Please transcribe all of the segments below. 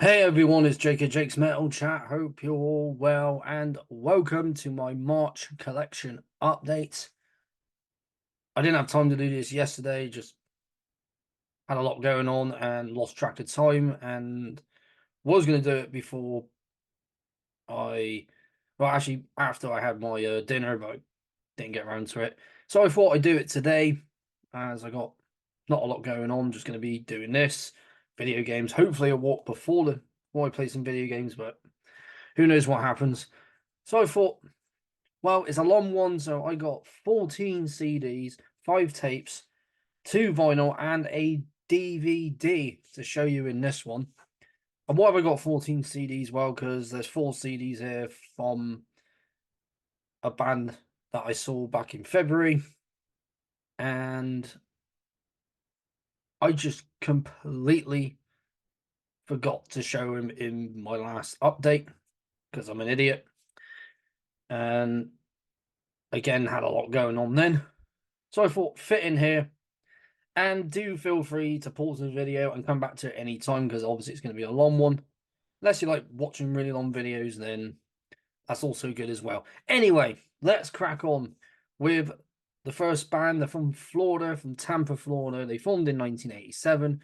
Hey everyone, it's Jake at Jake's Metal Chat. Hope you're all well and welcome to my March collection update. I didn't have time to do this yesterday, just had a lot going on and lost track of time and was going to do it before actually after I had my dinner, but I didn't get around to it. So I thought I'd do it today as I got not a lot going on, just going to be doing this, video games, hopefully a walk before I play some video games, but who knows what happens. So I thought, well, it's a long one, so I got 14 CDs, 5 tapes, 2 vinyl, and a DVD to show you in this one. And why have I got 14 CDs? Well, because there's 4 CDs here from a band that I saw back in February, and I just completely forgot to show him in my last update because I'm an idiot. And again, had a lot going on then. So I thought, fit in here. And do feel free to pause the video and come back to it any time because obviously it's going to be a long one. Unless you like watching really long videos, then that's also good as well. Anyway, let's crack on with the first band. They're from Florida, from Tampa, Florida. They formed in 1987.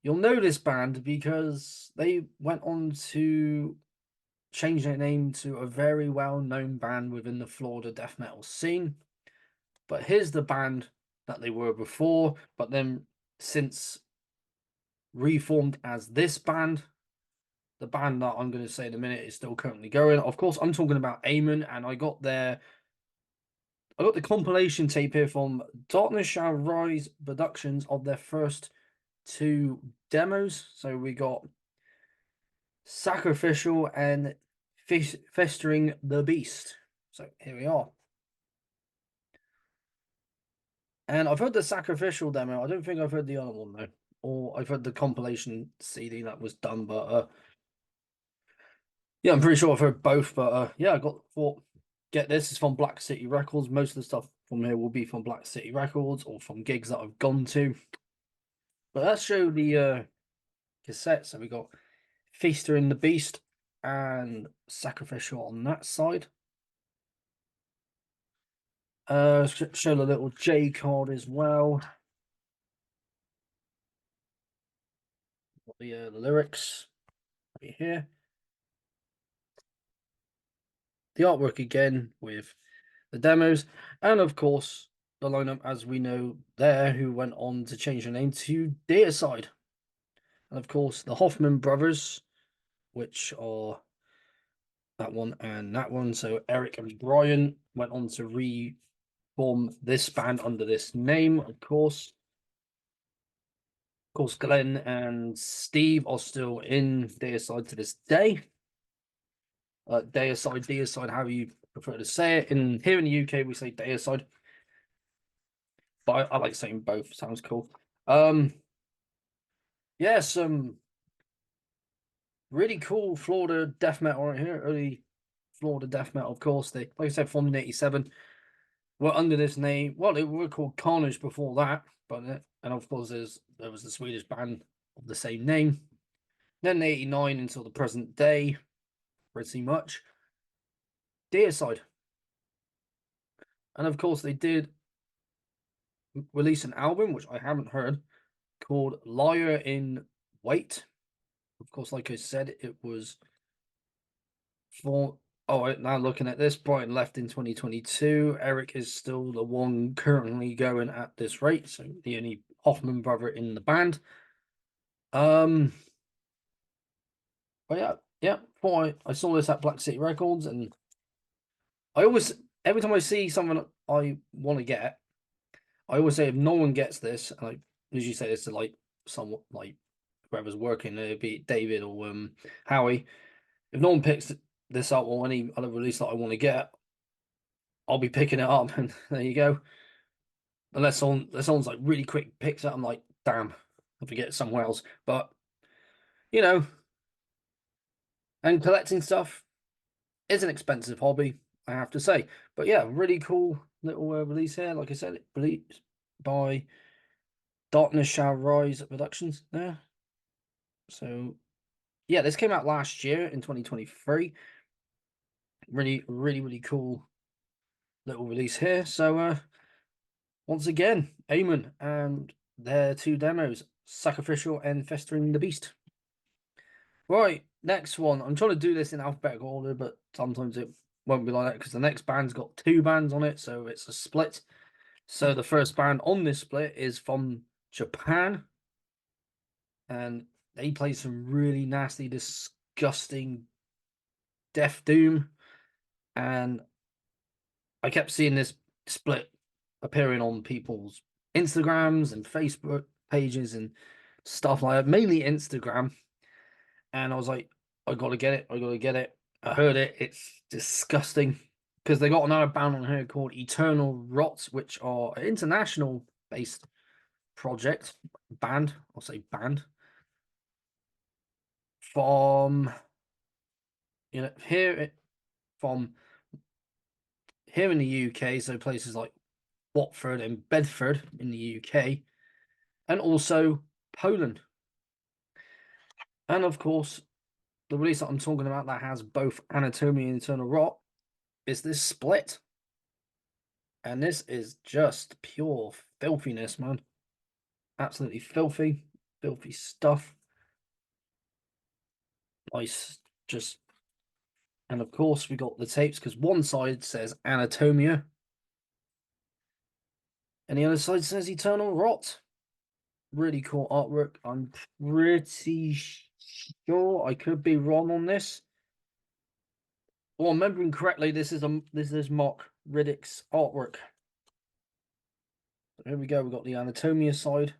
You'll know this band because they went on to change their name to a very well-known band within the Florida death metal scene. But here's the band that they were before, but then since reformed as this band. The band that I'm going to say in a minute is still currently going. Of course, I'm talking about Amon, and I got the compilation tape here from Darkness Shall Rise Productions of their first 2 demos. So we got Sacrificial and Festering the Beast. So here we are. And I've heard the Sacrificial demo. I don't think I've heard the other one though. Or I've heard the compilation CD that was done, but yeah, I'm pretty sure I've heard both, but yeah, I thought, get this, it's from Black City Records. Most of the stuff from here will be from Black City Records or from gigs that I've gone to. But let's show the cassette. So we got Feaster in the Beast and Sacrificial on that side. Show the little J card as well. Got the lyrics right here. The artwork again with the demos, and of course the lineup as we know there, who went on to change their name to Deicide. And of course the Hoffman brothers, which are that one and that one. So Eric and Brian went on to reform this band under this name, of course. Of course, Glenn and Steve are still in Deicide to this day. Deicide, however you prefer to say it. Here in the UK, we say Deicide, but I like saying both. Sounds cool. Yeah, some really cool Florida death metal right here. Early Florida death metal, of course. They, like I said, formed in '87. Were under this name. Well, they were called Carnage before that, but and of course there was the Swedish band of the same name. Then '89 until the present day, pretty much. Deicide. And of course, they did release an album, which I haven't heard, called Liar in Wait. Of course, like I said, it was for. Oh, now looking at this, Brian left in 2022. Eric is still the one currently going at this rate, so the only Hoffman brother in the band. But yeah. Before I saw this at Black City Records, and I always, every time I see something I want to get, I always say if no one gets this, and I usually say this to like someone like whoever's working, be it David or Howie. If no one picks this up or any other release that I want to get, I'll be picking it up, and there you go. Unless someone's like really quick picks it, I'm like, damn, I have to get it somewhere else. But you know, and collecting stuff is an expensive hobby, I have to say. But yeah, really cool little release here. Like I said, released by Darkness Shall Rise Productions there. So yeah, this came out last year in 2023. Really cool little release here. So once again, Amon and their two demos, Sacrificial and Festering the Beast. Right, next one. I'm trying to do this in alphabetical order, but sometimes it won't be like that because the next band's got two bands on it, so it's a split. So the first band on this split is from Japan, and they play some really nasty, disgusting death doom. And I kept seeing this split appearing on people's Instagrams and Facebook pages and stuff like that, mainly Instagram. And I was like, I gotta get it. I gotta get it. I heard it. It's disgusting because they got another band on here called Eternal Rot, which are an international based project band. I'll say band from here from here in the UK. So places like Watford and Bedford in the UK, and also Poland. And of course, the release that I'm talking about that has both Anatomia and Eternal Rot is this split. And this is just pure filthiness, man. Absolutely filthy, filthy stuff. Nice, just. And of course, we got the tapes because one side says Anatomia and the other side says Eternal Rot. Really cool artwork. I'm pretty sure I could be wrong on this. Well, remembering correctly, this is Mark Riddick's artwork. So here we go. We've got the Anatomia side.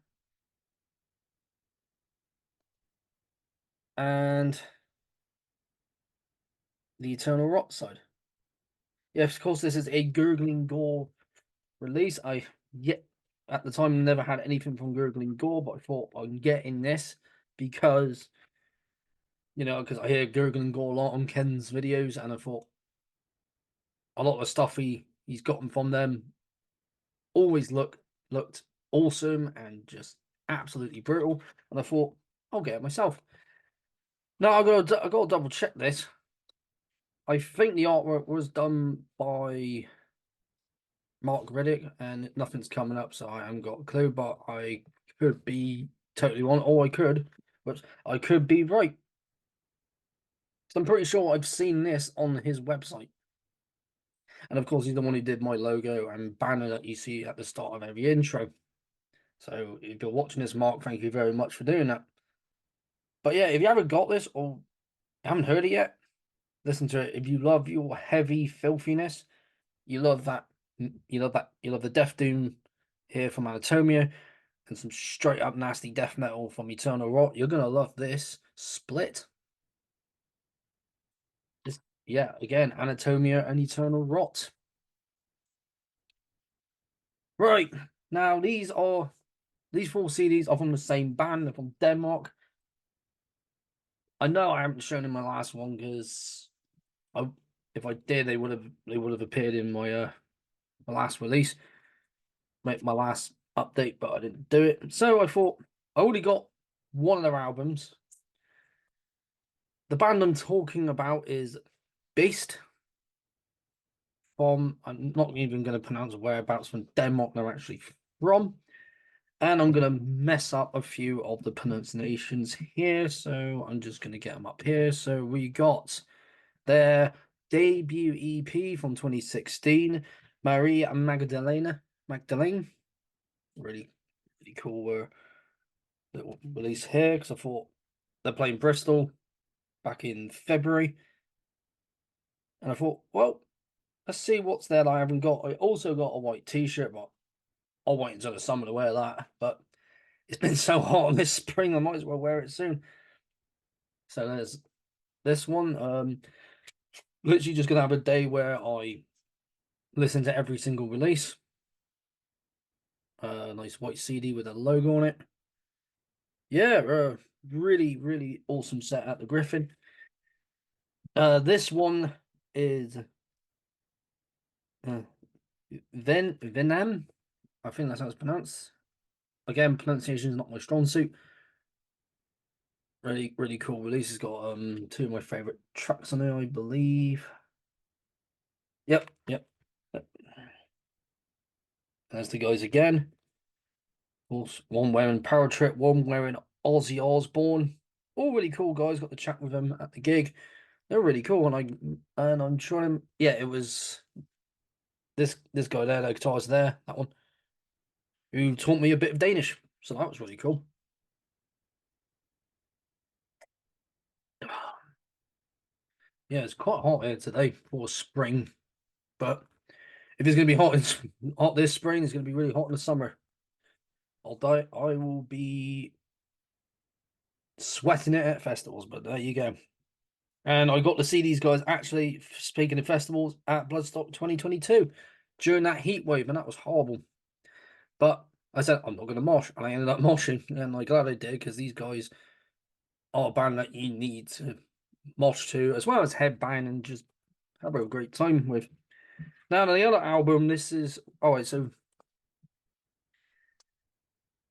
And the Eternal Rot side. Yes, of course, this is a Gurgling Gore release. I yet at the time never had anything from Gurgling Gore, but I thought I'm getting this because because I hear Gurgling Gore a lot on Ken's videos, and I thought a lot of the stuff he's gotten from them always looked awesome and just absolutely brutal. And I thought I'll get it myself. Now I gotta double check this. I think the artwork was done by Mark Riddick, and nothing's coming up, so I haven't got a clue. But I could be totally wrong, or but I could be right. So I'm pretty sure I've seen this on his website, and of course he's the one who did my logo and banner that you see at the start of every intro. So if you're watching this, Mark, thank you very much for doing that. But yeah, if you haven't got this or haven't heard it yet, listen to it. If you love your heavy filthiness, you love that, you love the Death Doom here from Anatomia, and some straight up nasty death metal from Eternal Rot, you're gonna love this split. Yeah, again, Anatomia and Eternal Rot. Right, now these four CDs are from the same band. They're from Denmark. I know I haven't shown in my last one because if I did, they would have appeared in my my last release, my last update, but I didn't do it. So I thought I already got one of their albums. The band I'm talking about is Baest. I'm not even going to pronounce whereabouts from Denmark they're actually from. And I'm going to mess up a few of the pronunciations here. So I'm just going to get them up here. So we got their debut EP from 2016, Maria Magdalene. Really cool little release here because I thought they're playing Bristol back in February. And I thought, well, let's see what's there that I haven't got. I also got a white t-shirt, but I'll wait until the summer to wear that. But it's been so hot this spring, I might as well wear it soon. So there's this one. Literally just gonna have a day where I listen to every single release. Nice white CD with a logo on it. Yeah, really awesome set at the Griffin. This one is Venom. I think that's how it's pronounced. Again, pronunciation is not my strong suit. really cool release. It's got two of my favorite tracks on there, I believe. Yep. There's the guys again. One wearing Power Trip, one wearing Ozzy Osbourne. All really cool guys. Got to chat with them at the gig. They're really cool, and I'm trying. Yeah, it was this guy there, the guitarist there, that one, who taught me a bit of Danish. So that was really cool. Yeah, it's quite hot here today for spring, but if it's going to be hot this spring, it's going to be really hot in the summer. I'll die. I will be sweating it at festivals, but there you go. And I got to see these guys actually speaking of festivals at Bloodstock 2022 during that heat wave, and that was horrible. But I said I'm not going to mosh, and I ended up moshing, and I'm glad I did because these guys are a band that you need to mosh to, as well as headbang and just have a great time with. Now, the other album, this is so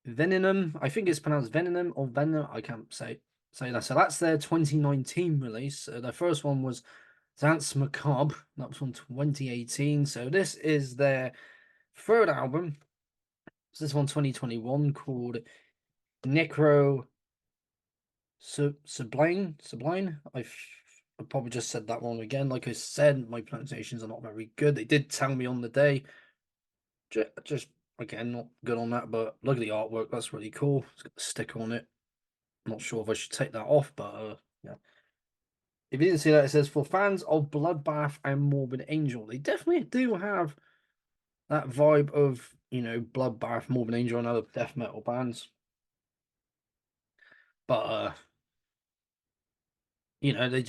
Venom. I think it's pronounced Venom or Venom. I can't say that. So that's their 2019 release. Their first one was Dance Macabre. That was from 2018. So this is their third album. So this one 2021 called Necro Sublime. I probably just said that wrong again. Like I said, my pronunciations are not very good. They did tell me on the day. Just again, not good on that, but look at the artwork. That's really cool. It's got a sticker on it. I'm not sure if I should take that off, but yeah. If you didn't see that, it says for fans of Bloodbath and Morbid Angel. They definitely do have that vibe of, Bloodbath, Morbid Angel, and other death metal bands. But you know, they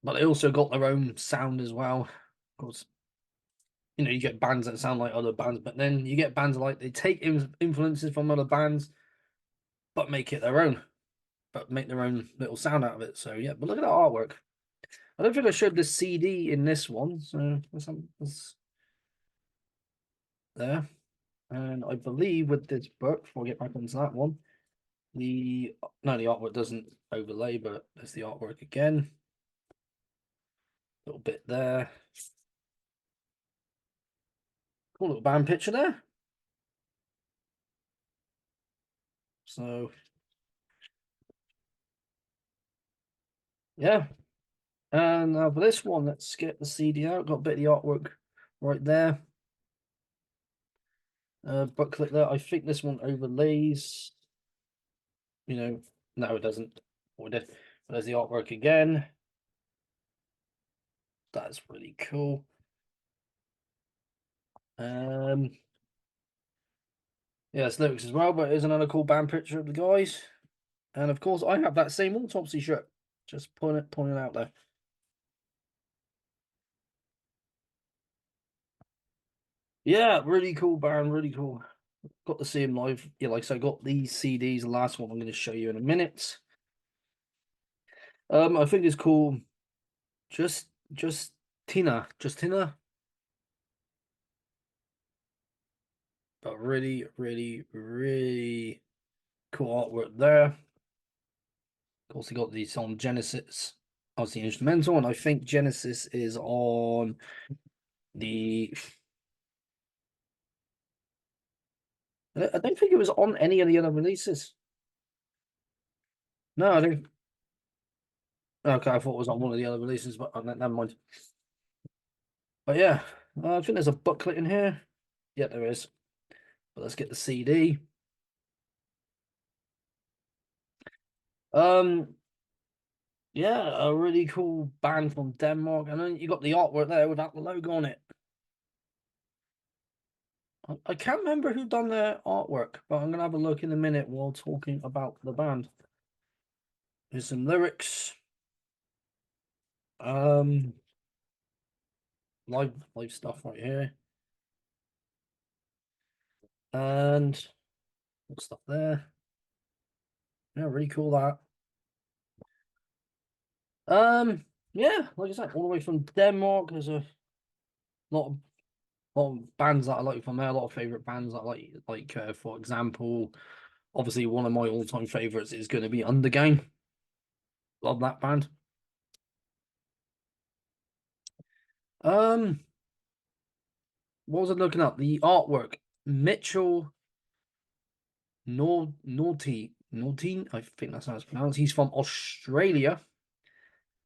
but they also got their own sound as well. Of course, you get bands that sound like other bands, but then you get bands like they take influences from other bands, but make it their own, but make their own little sound out of it. So yeah, but look at that artwork. I don't think I showed the CD in this one, so that's there. And I believe with this book, before I get back onto that one, the artwork doesn't overlay, but there's the artwork again. Little bit there. Cool little band picture there. So yeah. And for this one, let's get the CD out. Got a bit of the artwork right there. Booklet there. I think this one overlays. No, it doesn't. But there's the artwork again. That's really cool. Yeah, it's lyrics as well, but here's another cool band picture of the guys. And of course, I have that same Autopsy shirt. Just pointing out there. Yeah, really cool band, really cool. Got to see him live. Yeah, like so I got these CDs. The last one I'm going to show you in a minute. I think it's called just Tina. But really cool artwork there. Of course, he got these on Genesis. Obviously instrumental, and I think Genesis is on the. I don't think it was on any of the other releases. No, I don't. Okay, I thought it was on one of the other releases, but never mind. But yeah, I think there's a booklet in here. Yeah, there is. But let's get the CD. Um, yeah, a really cool band from Denmark, and then you got the artwork there without the logo on it. I can't remember who done their artwork, but I'm gonna have a look in a minute while talking about the band. Here's some lyrics. Um, live stuff right here, and what stuff there. Yeah, really cool that. Yeah, like I said, all the way from Denmark. There's a lot of bands that I like from there. A lot of favorite bands that I like. For example, obviously one of my all-time favorites is going to be Undergame. Love that band. Um, what was I looking up? The artwork. Mitchell Naughty, I think that's how it's pronounced. He's from Australia,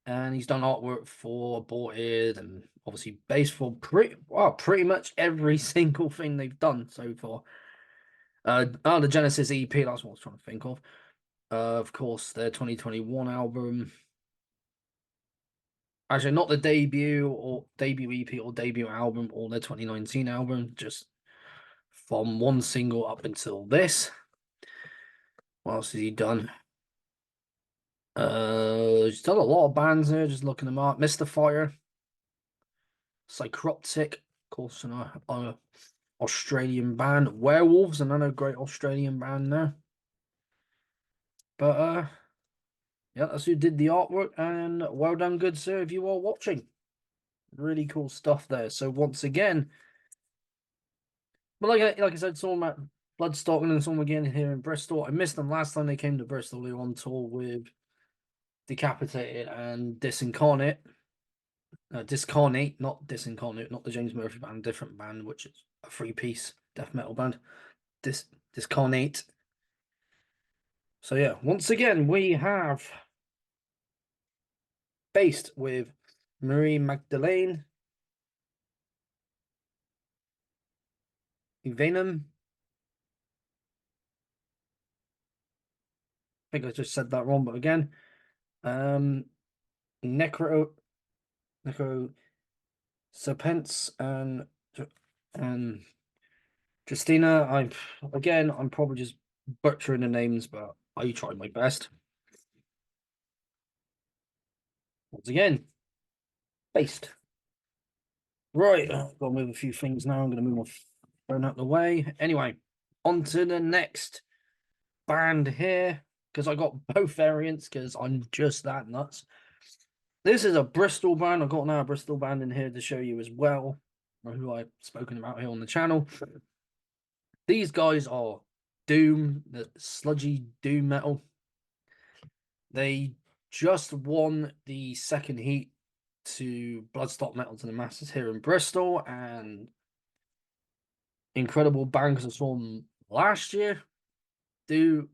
and he's done artwork for Aborted and obviously Baest for pretty much every single thing they've done so far. The Genesis EP, that's what I was trying to think of. Of course, their 2021 album. Actually, not the debut or debut EP or debut album or their 2019 album, just from one single up until this. What else has he done? He's done a lot of bands here, just looking them up. Mr. Fire, Psychroptic, of course, an Australian band. Werewolves, another great Australian band there. But yeah, that's who did the artwork, and well done, good sir, if you are watching. Really cool stuff there. So once again, but like I said, saw them at Bloodstock and saw them again here in Bristol. I missed them last time they came to Bristol. They were on tour with Decapitated and Disincarnate. Discarnate, not Disincarnate, not the James Murphy band, different band, which is a three-piece death metal band. Discarnate. So yeah, once again, we have Baest with Marie Magdalene, Venom. I think I just said that wrong, but again, Necro Serpents and Justina. I'm probably just butchering the names, but I tried my best. Once again, Baest. Right, I've got to move a few things now. I'm going to move my phone out the way. Anyway, on to the next band here, because I got both variants, because I'm just that nuts. This is a Bristol band. I've got another Bristol band in here to show you as well, who I've spoken about here on the channel. These guys are Doom, the sludgy Doom metal. They just won the second heat to Bloodstock Metal to the Masses here in Bristol, and incredible band because I saw them last year do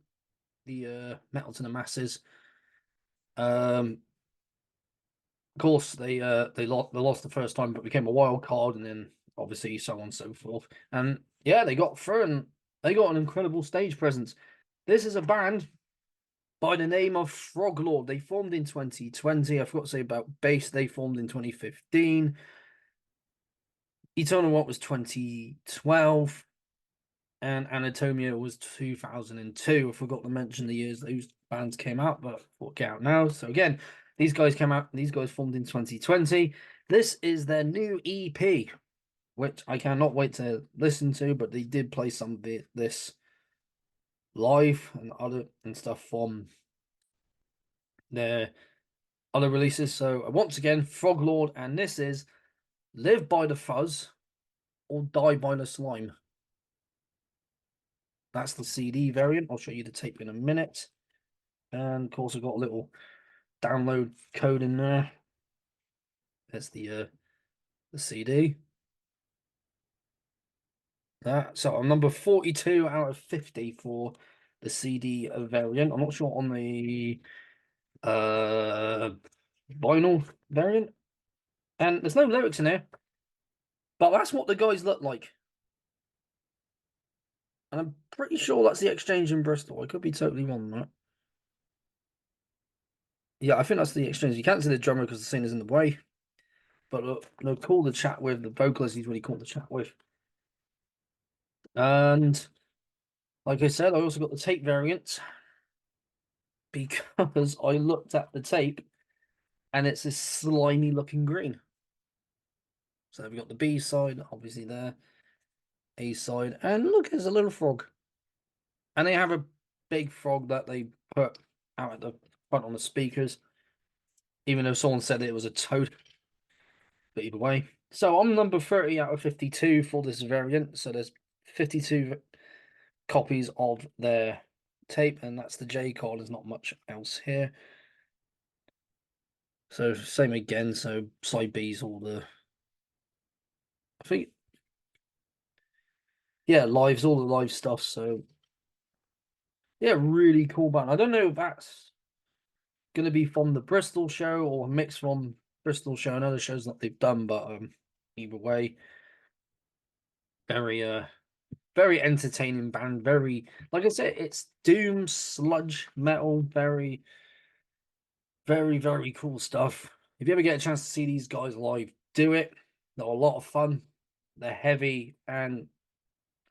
the Metal to the Masses. Of course, they lost the first time, but became a wild card, and then obviously so on and so forth. And yeah, they got through, and they got an incredible stage presence. This is a band by the name of Froglord. They formed in 2020. I forgot to say about Baest. They formed in 2015. Eternal What was 2012. And Anatomia was 2002. I forgot to mention the years those bands came out, but we'll get out now. So again, these guys came out, these guys formed in 2020. This is their new EP, which I cannot wait to listen to, but they did play some of this live and stuff from their other releases. So once again, Froglord, and this is Live by the Fuzz or Die by the Slime. That's the CD variant. I'll show you the tape in a minute. And of course, I've got a little download code in there. There's the CD. So I'm number 42 out of 50 for the CD variant. I'm not sure on the vinyl variant. And there's no lyrics in there. But that's what the guys look like. And I'm pretty sure that's the Exchange in Bristol. I could be totally wrong on that. Yeah, I think that's the Exchange. You can't see the drummer because the scene is in the way. But look, they're cool to chat with. The vocalist, he's really cool to chat with. And like I said, I also got the tape variant because I looked at the tape and it's this slimy looking green. So we've got the B side, obviously there, A side, and look, there's a little frog. And they have a big frog that they put out at the front on the speakers, even though someone said it was a toad. But either way. So I'm number 30 out of 52 for this variant. So there's 52 copies of their tape, and that's the J card. There's not much else here. So same again. So side B's all the I think yeah, lives, all the live stuff. So yeah, really cool band. I don't know if that's gonna be from the Bristol show or a mix from Bristol show and other shows that they've done, but either way, very very entertaining band, very like I said, it's doom sludge metal, very, very, very cool stuff. If you ever get a chance to see these guys live, do it. They're a lot of fun. They're heavy and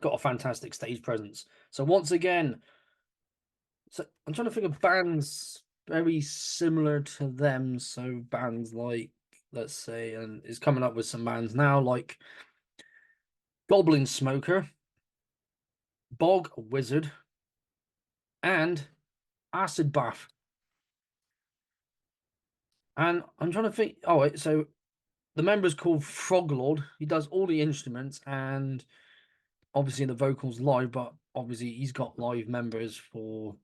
got a fantastic stage presence. So once again, so I'm trying to think of bands very similar to them. So bands like, let's say, and is coming up with some bands now like Goblin Smoker, Bog Wizard, and Acid Bath. And I'm trying to think. Oh, wait, so the member's called Froglord. He does all the instruments and obviously the vocals live, but obviously he's got live members for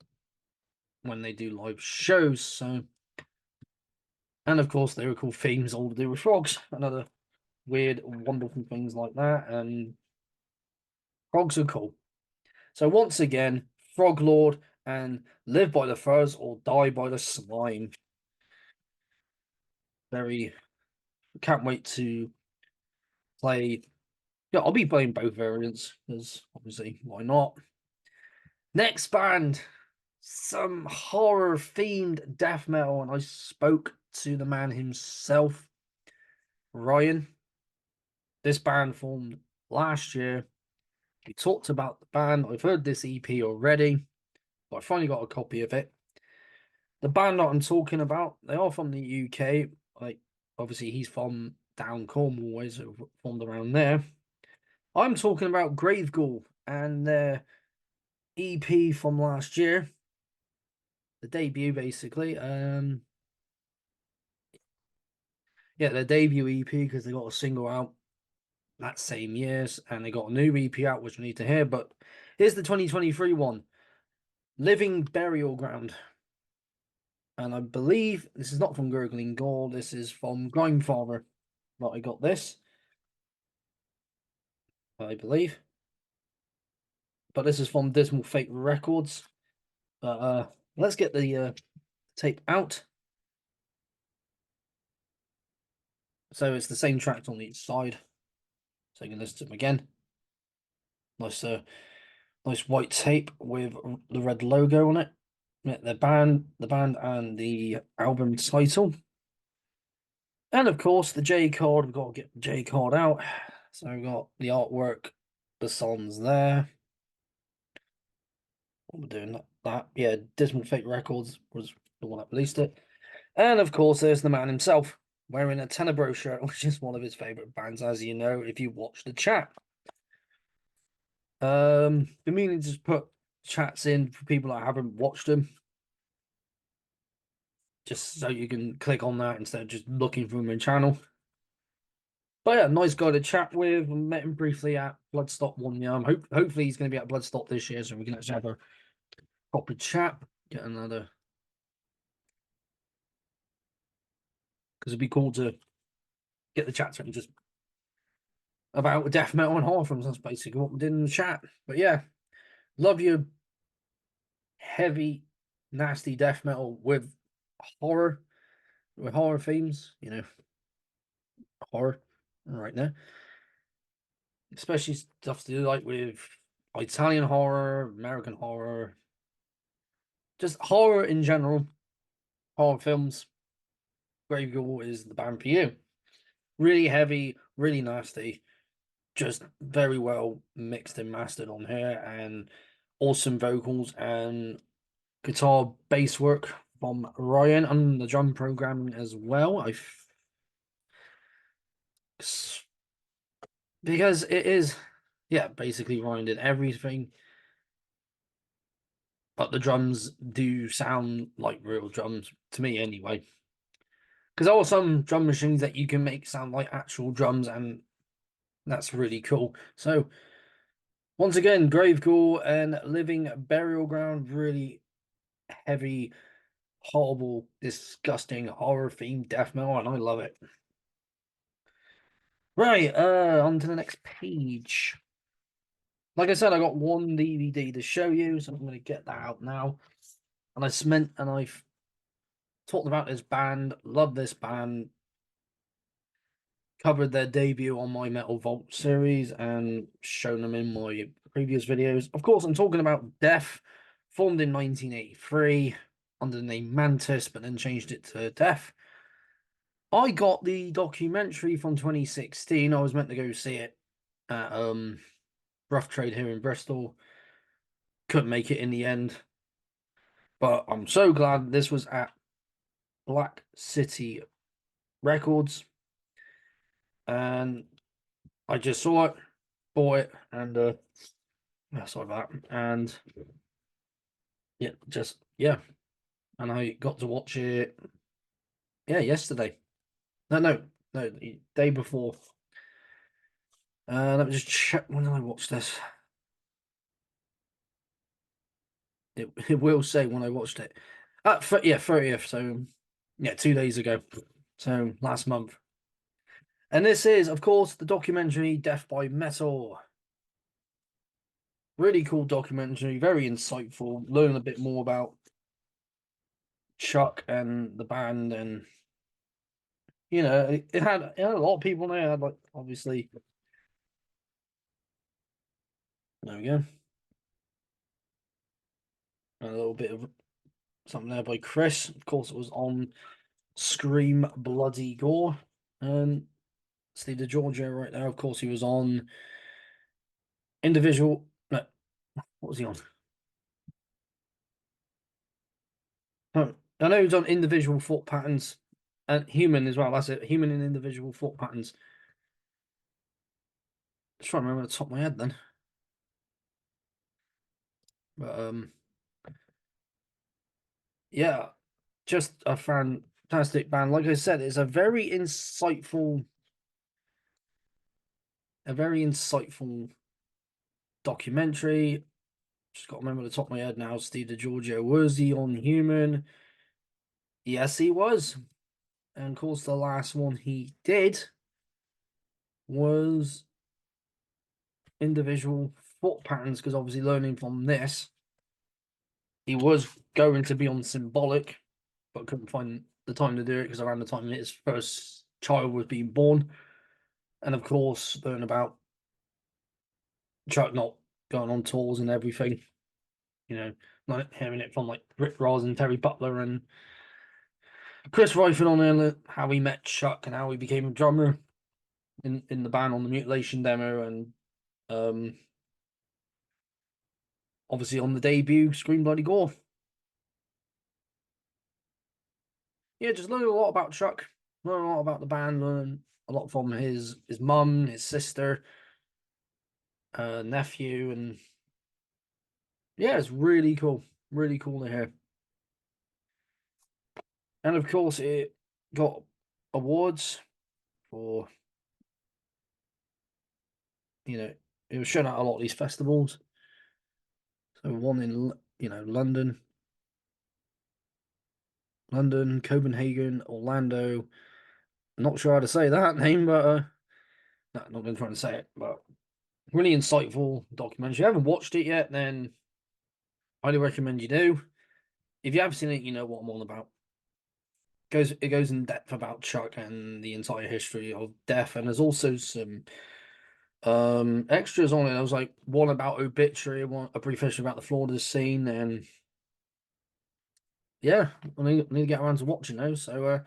when they do live shows. So, and of course, they were called themes all to do with frogs and other weird, wonderful things like that. And frogs are cool. So, once again, Froglord and Live by the Fuzz or Die by the Slime. Very, can't wait to play. Yeah, I'll be playing both variants because obviously, why not? Next band, some horror themed death metal, and I spoke to the man himself, Ryan. This band formed last year. We talked about the band. I've heard this EP already, but I finally got a copy of it. The band that I'm talking about, they are from the UK. Like, obviously, he's from down Cornwall, so formed around there. I'm talking about Grave Ghoul and their EP from last year, the debut, basically. Yeah, their debut EP because they got a single out that same year, and they got a new EP out, which we need to hear. But here's the 2023 one, Living Burial Ground. And I believe this is not from Gurgling Gore, this is from Grindfather that I got this, I believe. But this is from Dismal Fate Records. But let's get the tape out. So it's the same tracks on each side. So you can listen to them again. Nice nice white tape with the red logo on it. Yeah, the band and the album title. And of course the J card, we've got to get the J card out. So we've got the artwork, the songs there. What we're doing that. Yeah, Dismal Fate Records was the one that released it. And of course there's the man himself, wearing a Tenebro shirt, which is one of his favourite bands, as you know, if you watch the chat. Been meaning to just put chats in for people that haven't watched them, just so you can click on that instead of just looking for my channel. But yeah, nice guy to chat with. Met him briefly at Bloodstock one year. Hopefully he's going to be at Bloodstock this year, so we can actually have a proper chat. Get another, because it'd be cool to get the chat and just about death metal and horror films. That's basically what we did in the chat. But yeah, love your heavy, nasty death metal horror, with horror themes. You know, horror right now, especially stuff to do like with Italian horror, American horror, just horror in general, horror films. Grave Ghoul is the band for you. Really heavy, really nasty, just very well mixed and mastered on here, and awesome vocals and guitar bass work from Ryan and the drum programming as well. Because it is, yeah, basically Ryan did everything, but the drums do sound like real drums to me anyway. Because there are some drum machines that you can make sound like actual drums, and that's really cool. So once again, Grave Ghoul and Living Burial Ground, really heavy horrible, disgusting, horror-themed death metal, and I love it. Right, on to the next page. Like I said, I got one DVD to show you, so I'm going to get that out now. And I've talked about this band, love this band, covered their debut on my Metal Vault series, and shown them in my previous videos. Of course, I'm talking about Death, formed in 1983 under the name Mantis, but then changed it to Death. I got the documentary from 2016. I was meant to go see it at Rough Trade here in Bristol. Couldn't make it in the end. But I'm so glad this was at Black City Records. And I just saw it, bought it, and sorry about that. And yeah. And I got to watch it yesterday. No, the day before. Let me just check when did I watch this. It will say when I watched it. 30th. So, 2 days ago. So, last month. And this is, of course, the documentary Death by Metal. Really cool documentary, very insightful. Learn a bit more about Chuck and the band, and it had a lot of people there. It had, like, obviously, there we go. A little bit of something there by Chris. Of course, it was on Scream Bloody Gore. And Steve DeGiorgio right now. Of course, he was on individual. No, what was he on? Oh, I know he was on individual thought patterns and human as well. That's it. Human and individual thought patterns. Just trying to remember the top of my head then. But yeah, just a fantastic band. Like I said, it's a very insightful documentary. Just got to remember the top of my head now. Steve DeGiorgio, was he on Human? Yes, he was. And of course, the last one he did was individual thought patterns, because obviously learning from this, he was going to be on Symbolic, but couldn't find the time to do it because around the time his first child was being born. And of course, learn about Chuck not going on tours and everything. Not hearing it from like Rick Ross and Terry Butler and Chris Ryford on there, how he met Chuck and how he became a drummer in the band on the Mutilation demo, and obviously on the debut Scream Bloody Gore. Yeah, just learn a lot about Chuck, learn a lot about the band, learn a lot from his mum, his sister, nephew, and yeah, it's really cool to hear. And of course, it got awards for, it was shown at a lot of these festivals. So one in London, Copenhagen, Orlando. Not sure how to say that name, but no, not going to try and say it. But really insightful documentary. If you haven't watched it yet, then highly recommend you do. If you have seen it, you know what I'm on about. It goes in depth about Chuck and the entire history of death, and there's also some extras on it. I was like one about Obituary, one a brief history about the Florida scene, and yeah, I need to get around to watching those. So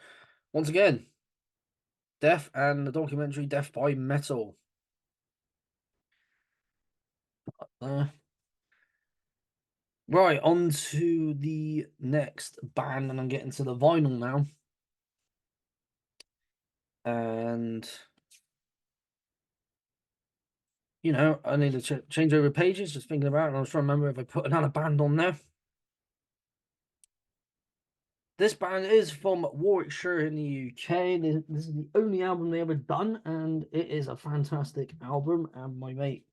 once again, Death and the documentary Death by Metal. Uh, right, on to the next band, and I'm getting to the vinyl now. And I need to change over pages, just thinking about it, and I was trying to remember if I put another band on there. This band is from Warwickshire in the UK. This is the only album they ever done, and it is a fantastic album. And my mate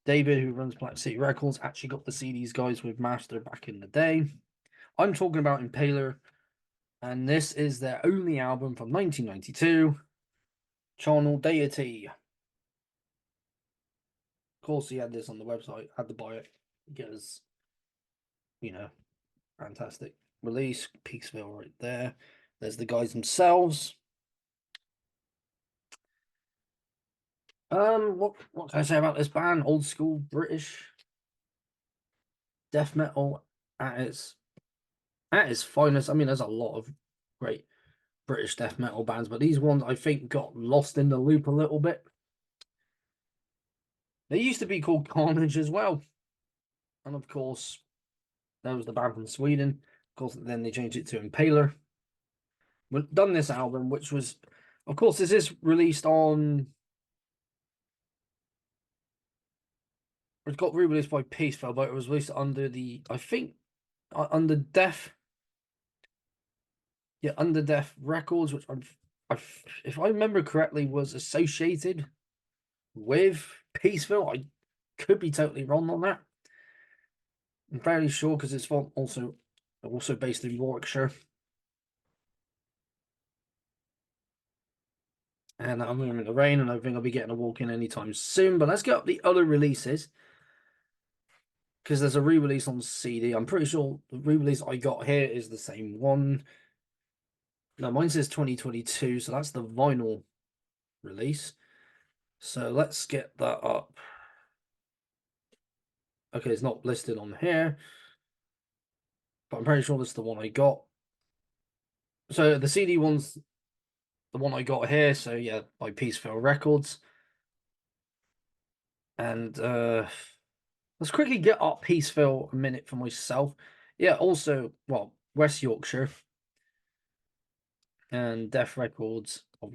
David, who runs Black City Records, actually got to see these guys with Master back in the day. I'm talking about Impaler, and this is their only album from 1992, Charnel Deity. Of course, he had this on the website, had to buy it because, you know, fantastic release. Peaksville right there. There's the guys themselves. What can I say about this band? Old school British death metal at its finest. I mean, there's a lot of great British death metal bands, but these ones I think got lost in the loop a little bit. They used to be called Carnage as well, and of course, there was the band from Sweden. Of course, then they changed it to Impaler. We've done this album, which was, of course, this is released on. It got re-released by Peaceful, but it was released under the, I think, under Death. Yeah, under Death Records, which if I remember correctly, was associated with Peaceful. I could be totally wrong on that. I'm fairly sure because it's also based in Warwickshire. And I'm in the rain, and I think I'll be getting a walk in anytime soon. But let's get up the other releases because there's a re-release on CD. I'm pretty sure the re-release I got here is the same one. No, mine says 2022, so that's the vinyl release. So let's get that up. Okay, it's not listed on here, but I'm pretty sure this is the one I got. So the CD one's the one I got here. So yeah, by Peaceful Records. And let's quickly get up Peaceful a minute for myself. Yeah, also, well, West Yorkshire and Death Records, of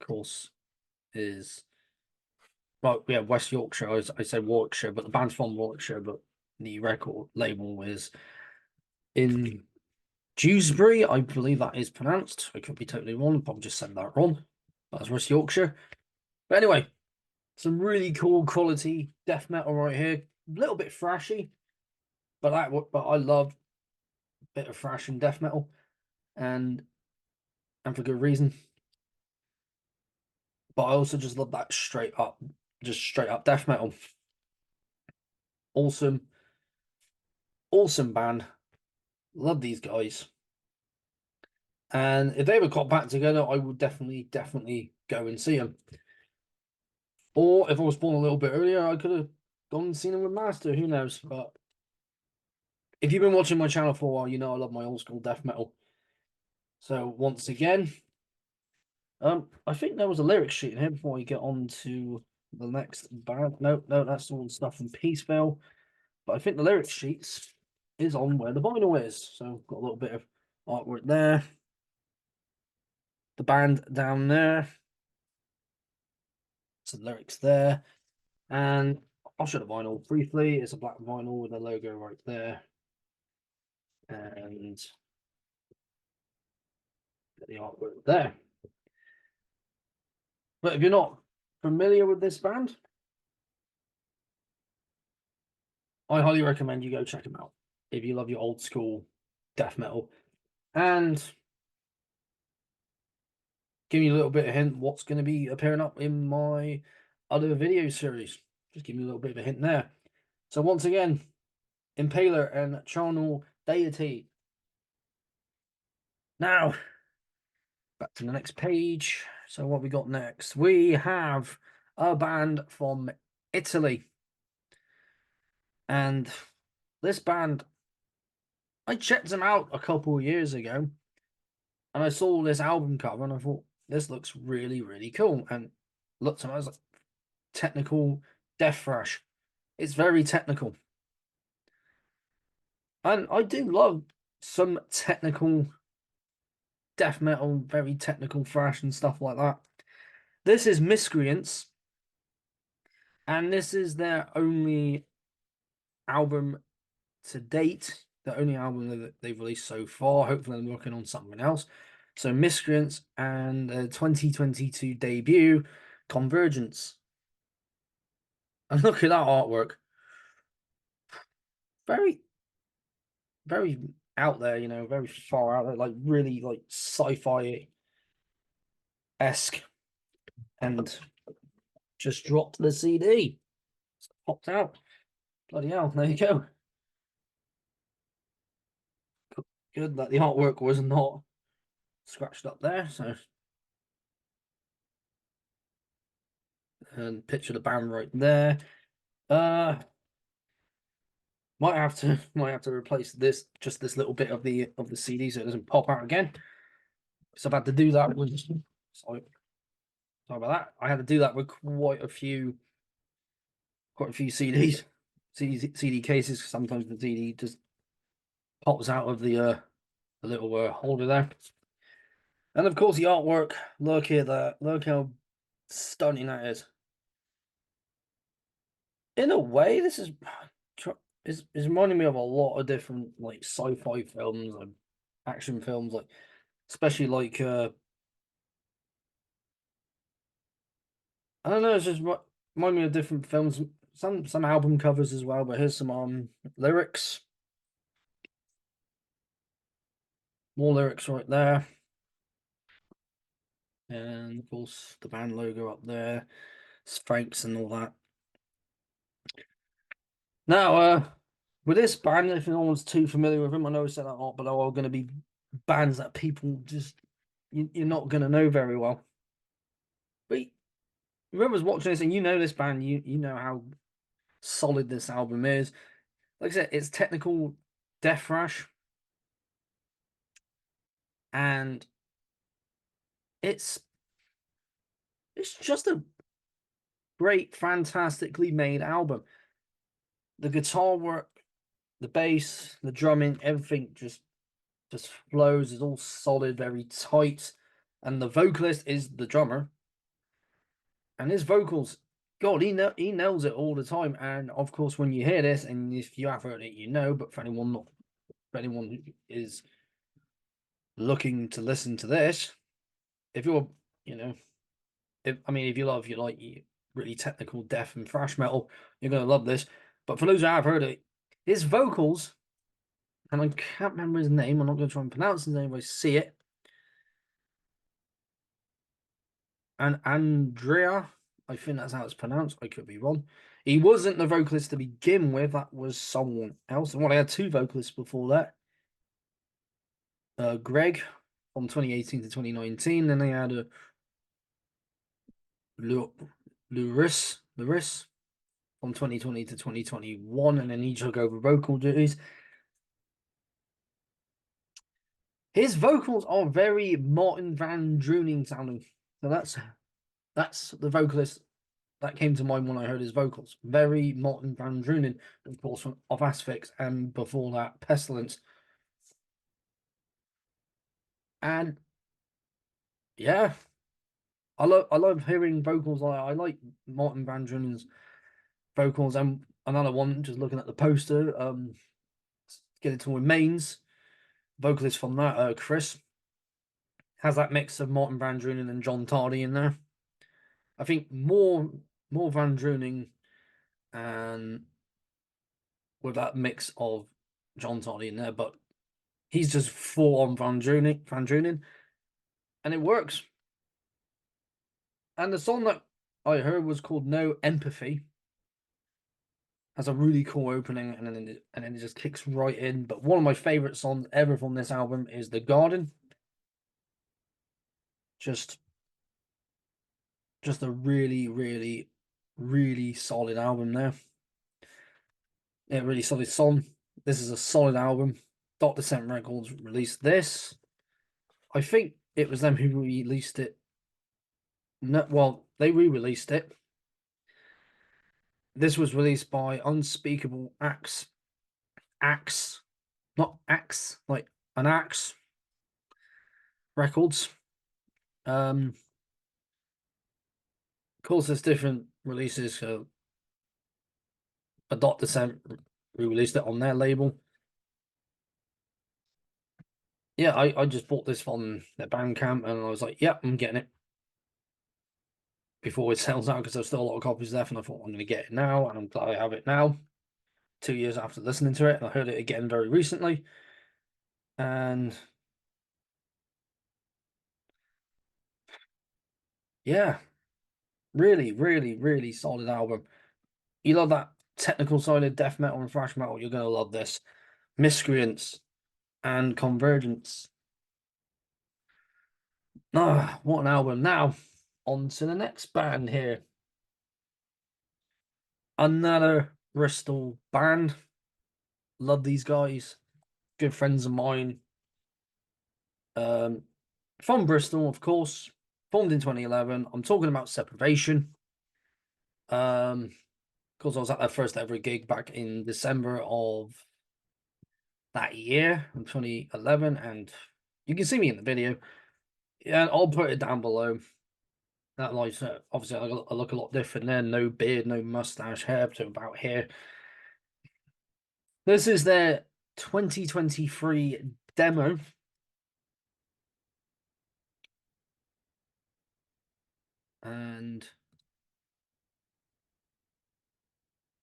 course, is well, yeah, West Yorkshire. I say Warwickshire, but the band's from Warwickshire, but the record label is in Dewsbury, I believe that is pronounced. I could be totally wrong. Probably just said that wrong. That's West Yorkshire. But anyway, some really cool quality death metal right here. A little bit thrashy, but I love a bit of thrash and death metal, and for good reason. But I also just love that straight up death metal. Awesome, awesome band. Love these guys. And if they ever got back together, I would definitely go and see them. Or if I was born a little bit earlier, I could have gone and seen them with Master. Who knows? But if you've been watching my channel for a while, you know I love my old school death metal. So once again, I think there was a lyric sheet in here before we get on to the next band. No, that's all the stuff from Peaceville. But I think the lyric sheets is on where the vinyl is. So got a little bit of artwork there. The band down there. Some lyrics there. And I'll show the vinyl briefly. It's a black vinyl with a logo right there. And get the artwork there. But if you're not familiar with this band, I highly recommend you go check them out if you love your old school death metal. And give you a little bit of hint what's going to be appearing up in my other video series. Just give me a little bit of a hint there. So once again, Impaler and Charnel Deity. Now, back to the next page. So what we got next? We have a band from Italy. And this band, I checked them out a couple of years ago. And I saw this album cover and I thought, this looks really, really cool. And looked at it, I was like, technical death thrash. It's very technical. And I do love some technical death metal, very technical thrash and stuff like that. This is Miscreance. And this is their only album to date. The only album that they've released so far. Hopefully they're working on something else. So Miscreants and the 2022 debut, Convergence. And look at that artwork. Very, very out there, very far out there, like really like sci-fi esque, and just dropped the CD. Popped out. Bloody hell! There you go. Good that the artwork was not scratched up there. So, and picture the band right there. Uh, might have to replace this little bit of the CD so it doesn't pop out again. So I've had to do that with sorry, sorry about that. I had to do that with quite a few CDs, CD cases. Sometimes the CD just pops out of the little holder there. And of course the artwork. Look here, look how stunning that is. In a way, this is reminding me of a lot of different like sci-fi films and action films, like especially like I don't know, it's just remind me of different films, some album covers as well. But here's some lyrics, more lyrics right there, and of course the band logo up there, Franks and all that. Now, with this band, if no one's too familiar with them, I know I said that a lot, but they're all going to be bands that people just you're not going to know very well. But whoever's watching this and you know this band, you know how solid this album is. Like I said, it's technical death thrash, and it's just a great, fantastically made album. The guitar work, the bass, the drumming, everything just flows. It's all solid, very tight, and the vocalist is the drummer, and his vocals. God, he nails it all the time. And of course, when you hear this, and if you have heard it, you know. But for anyone who is looking to listen to this, if you're, you know, if you love really technical death and thrash metal, you're gonna love this. But for those who have heard it, his vocals, and I can't remember his name. I'm not gonna try and pronounce his name. But I see it, and Andrea. I think that's how it's pronounced. I could be wrong. He wasn't the vocalist to begin with. That was someone else. And I had two vocalists before that. Greg from 2018 to 2019. Then they had a Luris from 2020 to 2021, and then he took over vocal duties. His vocals are very Martin Van Druning sounding. So that's the vocalist that came to mind when I heard his vocals. Very Martin Van Drunen, of course, of Asphyx, and before that, Pestilence. And yeah, I love hearing vocals. I like Martin Van Drunen's vocals. And another one, just looking at the poster, Skeletal Remains, vocalist from that, Chris, has that mix of Martin Van Drunen and John Tardy in there. I think more Van Drunen, and with that mix of John Tardy in there, but he's just full on Van Drunen, and it works. And the song that I heard was called No Empathy. Has a really cool opening, and then it just kicks right in. But one of my favorite songs ever from this album is The Garden. Just a really, really, really solid album there. Yeah, really solid song. This is a solid album. Dr. Scent Records released this. I think it was them who released it. No, well, they re-released it. This was released by Unspeakable Axe, not Axe, like an Axe Records. Of course, there's different releases. So, a Dr. Scent re-released it on their label. Yeah, I just bought this from their Bandcamp, and I was like, "Yep, I'm getting it before it sells out," because there's still a lot of copies left. And I thought I'm going to get it now, and I'm glad I have it now. 2 years after listening to it, and I heard it again very recently. And yeah, really, really, really solid album. You love that technical side of death metal and thrash metal, you're gonna love this. Miscreance and Convergence. Ah, what an album. Now, on to the next band here. Another Bristol band. Love these guys. Good friends of mine. Um, from Bristol, of course. Formed in 2011. I'm talking about Seprevation. Because I was at their first ever gig back in December of that year, in 2011, and you can see me in the video. Yeah, I'll put it down below. That like obviously I look a lot different there. No beard, no mustache, hair to about here. This is their 2023 demo. And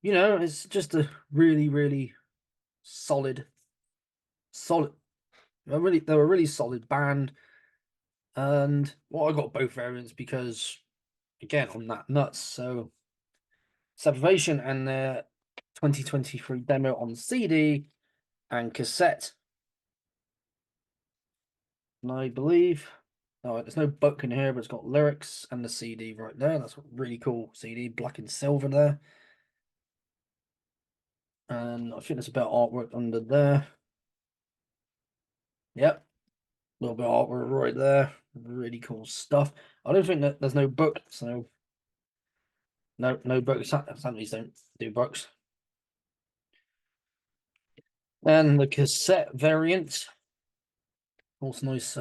it's just a really, really solid, solid. They're a really solid band. And well, I got both variants because again, I'm that nuts. So Separation and their 2023 demo on CD and cassette. And I believe, no, there's no book in here, but it's got lyrics and the CD right there. That's a really cool CD, black and silver there. And I think there's a bit of artwork under there. Yep, a little bit of artwork right there. Really cool stuff. I don't think that there's no book, so no books. Families don't do books. And the cassette variant, also nice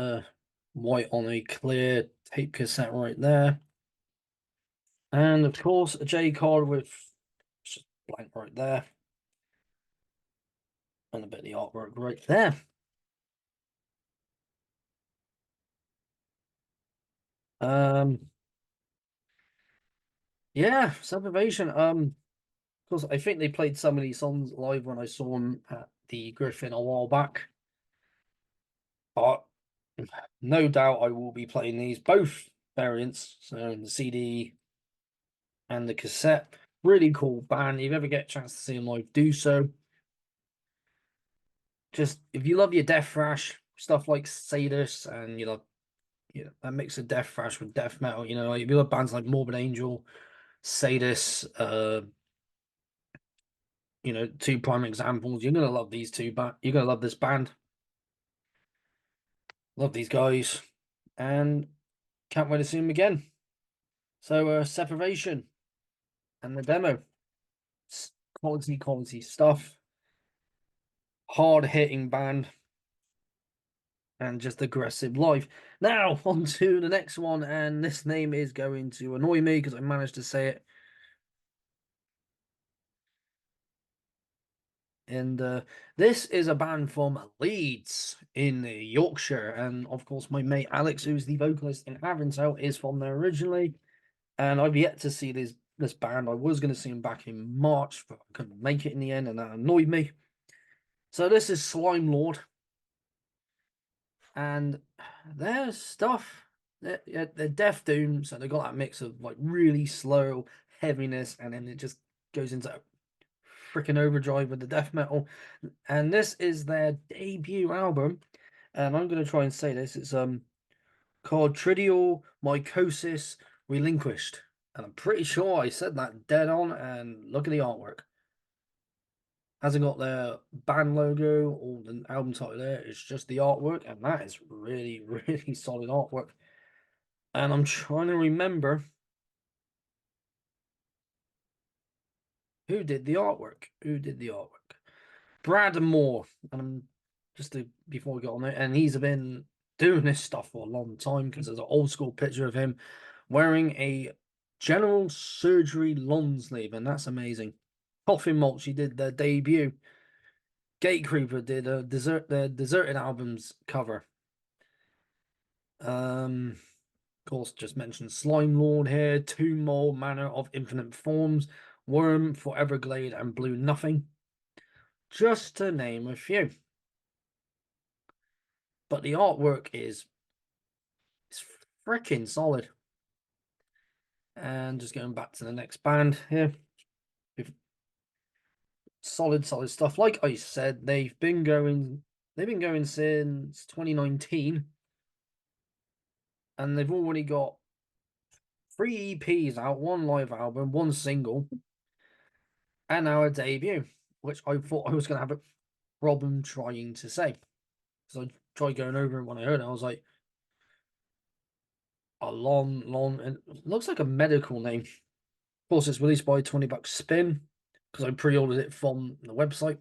white on a clear tape cassette right there. And of course, a J card with just blank right there. And a bit of the artwork right there. Um, yeah, Seprevation. Because I think they played some of these songs live when I saw them at the Griffin a while back. But no doubt I will be playing these both variants, so the CD and the cassette. Really cool band. If you ever get a chance to see them live, do so. Just if you love your death thrash stuff like Sadus and that mix of death thrash with death metal, like if you love bands like Morbid Angel, Sadus, two prime examples, you're gonna love these two, but you're gonna love this band. Love these guys, and can't wait to see them again. So, Separation and the demo, quality stuff, hard hitting band, and just aggressive live. Now, on to the next one, and this name is going to annoy me because I managed to say it. And this is a band from Leeds in Yorkshire. And of course, my mate Alex, who's the vocalist in Aventale, is from there originally. And I've yet to see this band. I was going to see them back in March, but I couldn't make it in the end, and that annoyed me. So this is Slimelord, and their stuff, they're Death Doom, so they got that mix of like really slow heaviness, and then it just goes into freaking overdrive with the death metal. And this is their debut album, and I'm going to try and say this. It's called Tridial Mycosis Relinquished. And I'm pretty sure I said that dead on. And look at the artwork. Hasn't got their band logo or the album title there. It's just the artwork. And that is really, really solid artwork. And I'm trying to remember who did the artwork. Who did the artwork? Brad Moore. And I'm before we get on it, and he's been doing this stuff for a long time because there's an old school picture of him wearing a general surgery long sleeve, and that's amazing. Coffin Mulch, he did their debut. Gatecreeper did their Deserted albums cover. Of course, just mentioned Slimelord here, Tomb Mole, Manor of Infinite Forms, Worm, Forever Glade, and Blue Nothing, just to name a few. but the artwork is freaking solid. And just going back to the next band here. Solid stuff. Like I said, they've been going since 2019. And they've already got 3 EPs out, 1 live album, 1 single, and now a debut, which I thought I was going to have a problem trying to say. So I tried going over it when I heard it. I was like, and it looks like a medical name. Of course, it's released by $20 Spin because I pre-ordered it from the website.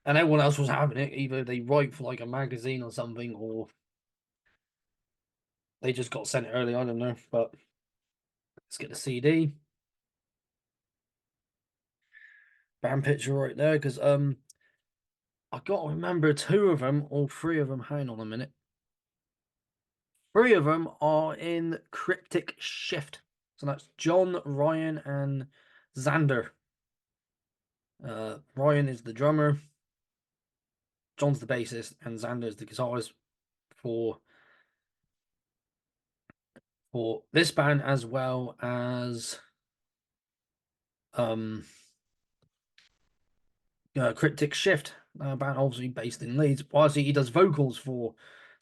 And everyone else was having it. Either they write for like a magazine or something, or they just got sent it early. I don't know. But let's get the CD. Band picture right there, because I got to remember 2 of them, or 3 of them. Hang on a minute. 3 of them are in Cryptic Shift. So that's John, Ryan, and Xander. Ryan is the drummer, John's the bassist, and Xander is the guitarist for this band, as well as Cryptic Shift, band obviously based in Leeds. Well, actually, he does vocals for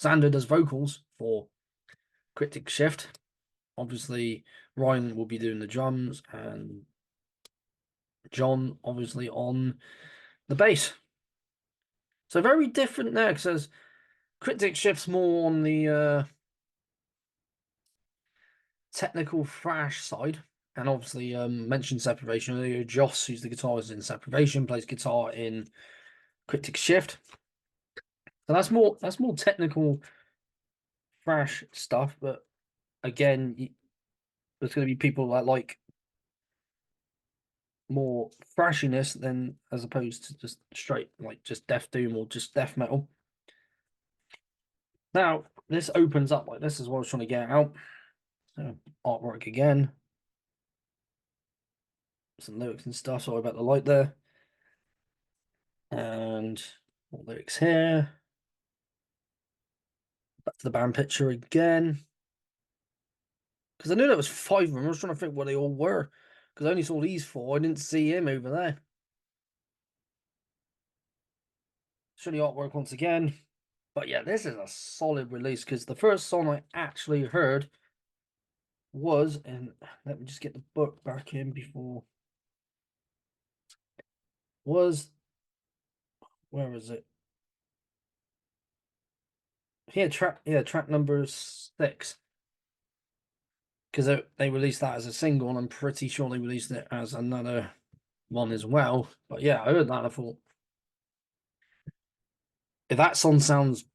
Xander does vocals for Cryptic Shift. Obviously, Ryan will be doing the drums, and John obviously on the bass. So very different there, because Cryptic Shift's more on the technical thrash side, and obviously mentioned Seprevation earlier. Joss, who's the guitarist in Seprevation, plays guitar in Cryptic Shift. So that's more technical thrash stuff, but again, there's going to be people that like more thrashiness than as opposed to just straight like just death doom or just death metal. Now this opens up like this is what I was trying to get out. So artwork again, some lyrics and stuff. Sorry about the light there. And more lyrics here. Back to the band picture again. Because I knew there was 5 of them. I was trying to think what they all were. Because I only saw these 4. I didn't see him over there. Show the artwork once again. But yeah, this is a solid release. Because the first song I actually heard was, and let me just get the book back in before, was, where is it? Track number 6. Because they released that as a single, and I'm pretty sure they released it as another one as well. But yeah, I heard that, I thought, if that song sounds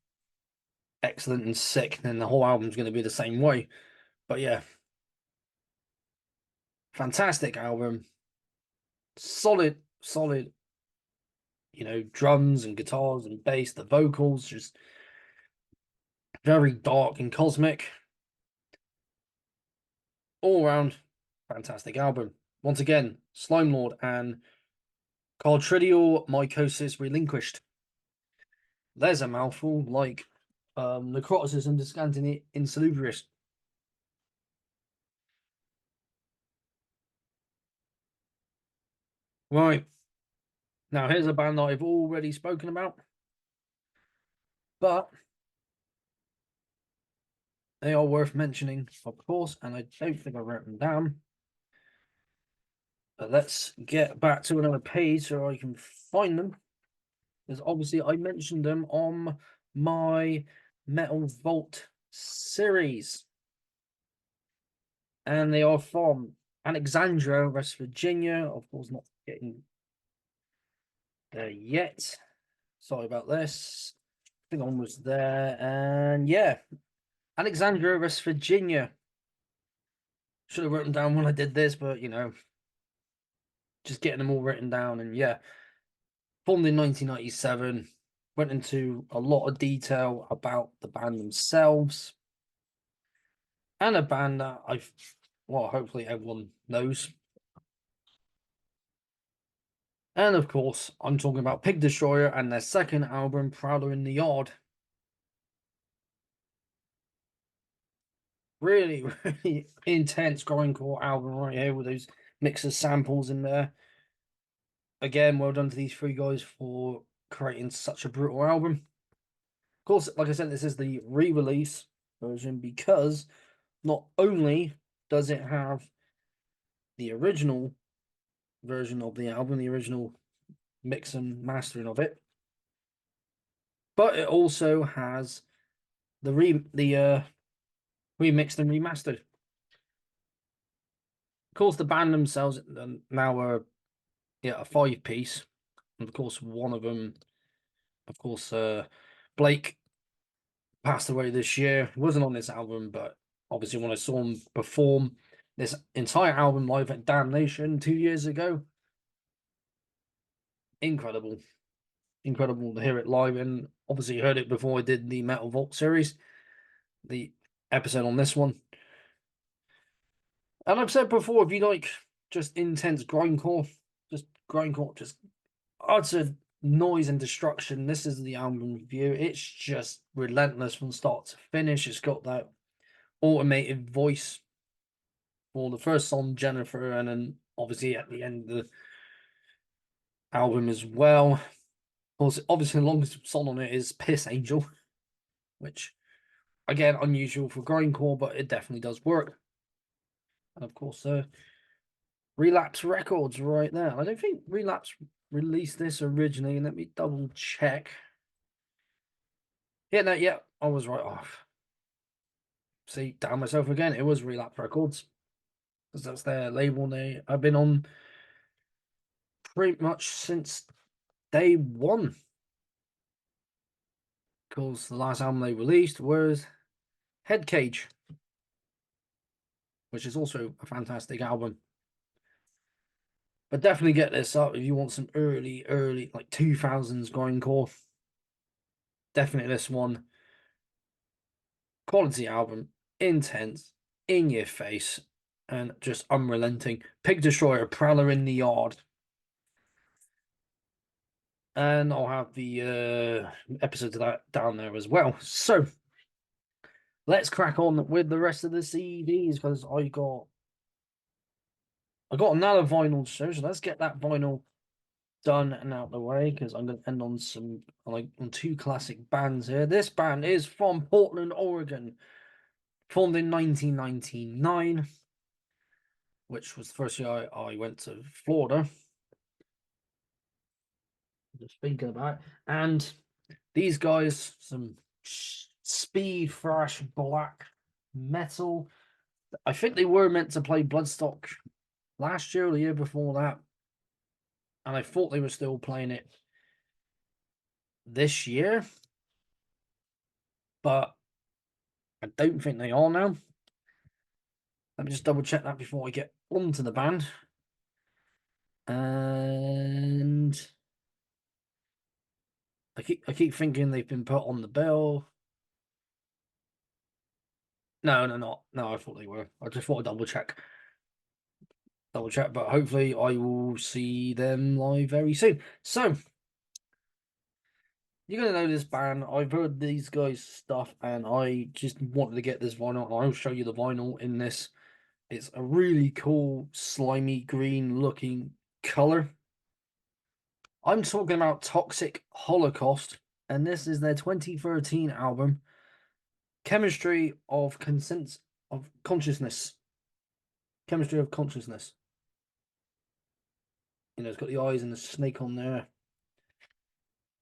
excellent and sick, then the whole album's going to be the same way. But yeah, fantastic album. Solid, drums and guitars and bass, the vocals, just very dark and cosmic. All around, fantastic album. Once again, Slimelord and Cartridial Mycosis Relinquished. There's a mouthful, like Necroticism Descantini Insalubrious. Right. Now, here's a band that I've already spoken about, but they are worth mentioning, of course, and I don't think I wrote them down. But let's get back to another page so I can find them. Because obviously I mentioned them on my Metal Vault series. And they are from Alexandria, West Virginia. Of course, not getting there yet. Sorry about this. I think I was there. And yeah, Alexandria, West Virginia. Should have written down when I did this, but just getting them all written down. And yeah, formed in 1997. Went into a lot of detail about the band themselves. And a band that hopefully everyone knows. And of course, I'm talking about Pig Destroyer and their second album, Prowler in the Yard. Really, really intense grindcore album right here with those mix of samples in there. Again, well done to these three guys for creating such a brutal album. Of course, like I said, this is the re-release version because not only does it have the original version of the album, the original mix and mastering of it, but it also has the remixed and remastered. Of course, the band themselves now are a 5-piece, and of course one of them, of course, Blake passed away this year. He wasn't on this album, but obviously when I saw him perform this entire album live at Damnation 2 years ago, incredible, incredible to hear it live. And obviously heard it before I did the Metal Vault series, the episode on this one. And I've said before, if you like just intense grindcore, just utter noise and destruction, this is the album review. It's just relentless from start to finish. It's got that automated voice for the first song, Jennifer, and then obviously at the end of the album as well. Obviously, the longest song on it is Piss Angel, which, again, unusual for grindcore, but it definitely does work. And of course, Relapse Records right there. I don't think Relapse released this originally. Let me double check. Yeah, no, yeah, I was right off. See, down myself again. It was Relapse Records because that's their label. I've been on pretty much since day one. Because the last album they released was Head Cage, which is also a fantastic album. But definitely get this up if you want some early, like 2000s grindcore. Definitely this one. Quality album, intense, in your face, and just unrelenting. Pig Destroyer, Prowler in the Yard. And I'll have the episode of that down there as well. So let's crack on with the rest of the CDs because I got another vinyl show, so let's get that vinyl done and out of the way because I'm going to end on on two classic bands here. This band is from Portland, Oregon, formed in 1999, which was the first year I went to Florida. Just thinking about it. And these guys, some speed thrash black metal. I think they were meant to play Bloodstock last year or the year before that. And I thought they were still playing it this year. But I don't think they are now. Let me just double check that before I get onto the band. And I keep thinking they've been put on the bill. No, no, not. No, I thought they were. I just thought I'd double check. But hopefully I will see them live very soon. So you're gonna know this band. I've heard these guys' stuff, and I just wanted to get this vinyl. And I'll show you the vinyl in this. It's a really cool, slimy green looking color. I'm talking about Toxic Holocaust, and this is their 2013 album, Chemistry of Consciousness. Chemistry of Consciousness. You know, it's got the eyes and the snake on there.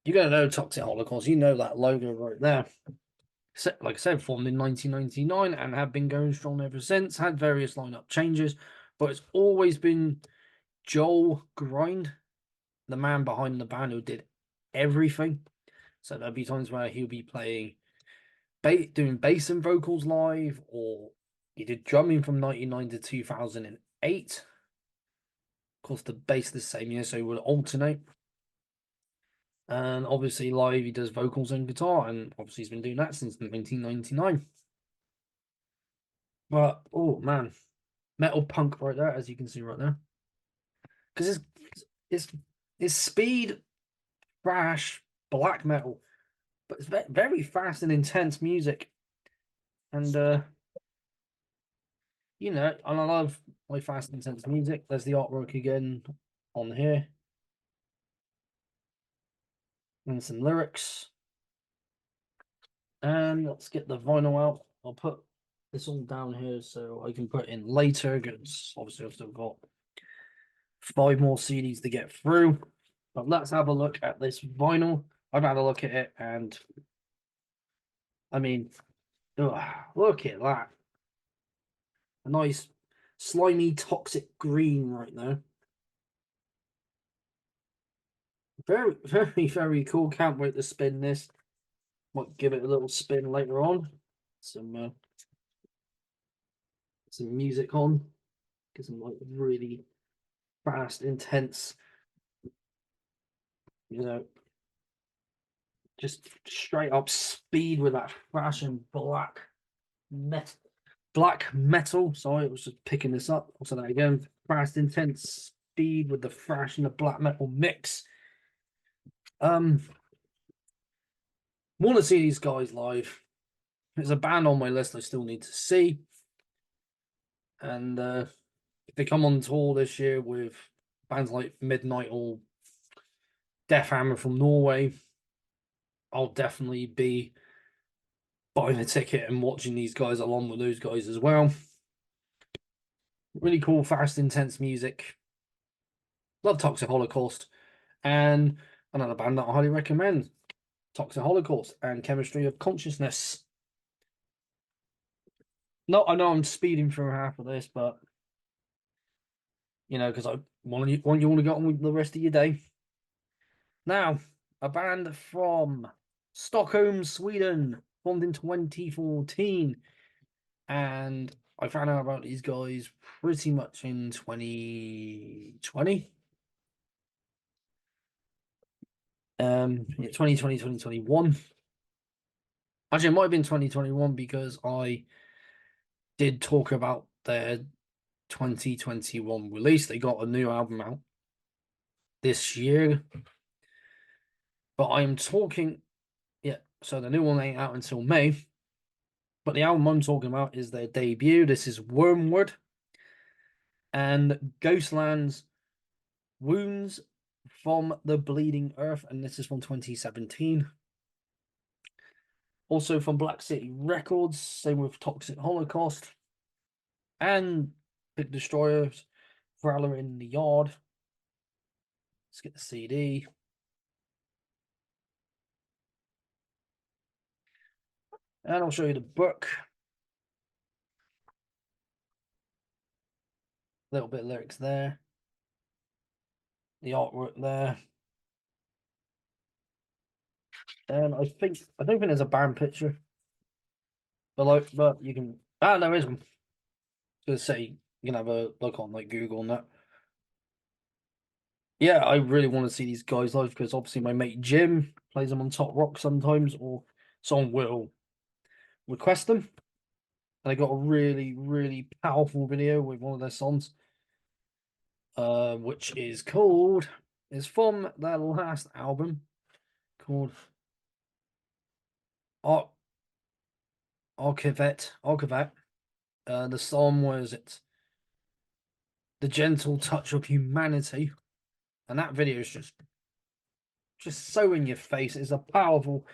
You're going to know Toxic Holocaust. You know that logo right there. Like I said, formed in 1999 and have been going strong ever since. Had various lineup changes, but it's always been Joel Grind, the man behind the band who did everything. So there'll be times where he'll be playing, doing bass and vocals live, or he did drumming from 1999 to 2008. Of course, the bass the same year, so he would alternate. And obviously, live, he does vocals and guitar, and obviously, he's been doing that since 1999. But, oh man, metal punk right there, as you can see right there. Because it's speed, thrash, black metal, but it's very fast and intense music. And you know, and I love my fast intense music. There's the artwork again on here, and some lyrics. And let's get the vinyl out. I'll put this all down here so I can put in later because obviously I've still got 5 more CDs to get through. But let's have a look at this vinyl. I've had a look at it, and I mean, ugh, look at that. A nice, slimy, toxic green right now. Very, very, very cool. Can't wait to spin this. Might give it a little spin later on. Some music on. Get some like really fast, intense, you know, just straight up speed with that flashing black metal. Sorry, I was just picking this up. I'll say that again. Fast, intense speed with the thrash and the black metal mix. Want to see these guys live. There's a band on my list I still need to see, and if they come on tour this year with bands like Midnight or Death Hammer from Norway, I'll definitely be buying a ticket and watching these guys along with those guys as well. Really cool, fast, intense music. Love Toxic Holocaust, and another band that I highly recommend, Toxic Holocaust and Chemistry of Consciousness. No, I know I'm speeding through half of this, but you know, because I want you all to get on with the rest of your day. Now, a band from Stockholm, Sweden, formed in 2014, and I found out about these guys pretty much in 2020. 2020, 2021. Actually, it might have been 2021 because I did talk about their 2021 release. They got a new album out this year. But I'm talking, yeah, so the new one ain't out until May. But the album I'm talking about is their debut. This is Womwood and Ghostland's Wounds from the Bleeding Earth, and this is from 2017. Also from Black City Records, same with Toxic Holocaust and Big Destroyers, Prowler in the Yard. Let's get the CD. And I'll show you the book. A little bit of lyrics there. The artwork there. And I don't think there's a band picture. But you can there is one. I was gonna say you can have a look on like Google and that. Yeah, I really want to see these guys live because obviously my mate Jim plays them on Top Rock sometimes, or someone will request them. And they got a really, really powerful video with one of their songs, which is called, is from their last album called Archivet. The song was it's The Gentle Touch of Humanity. And that video is just so in your face. It's a powerful,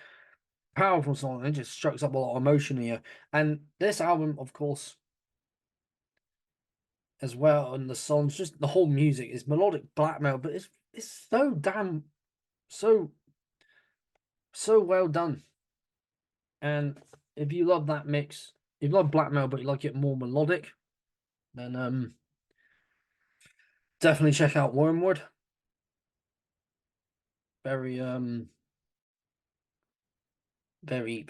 powerful song. It just strikes up a lot of emotion here. And this album, of course, as well, and the songs, just the whole music is melodic black metal, but it's so damn so well done. And if you love that mix, if you love black metal but you like it more melodic, then definitely check out Wormwood. Very very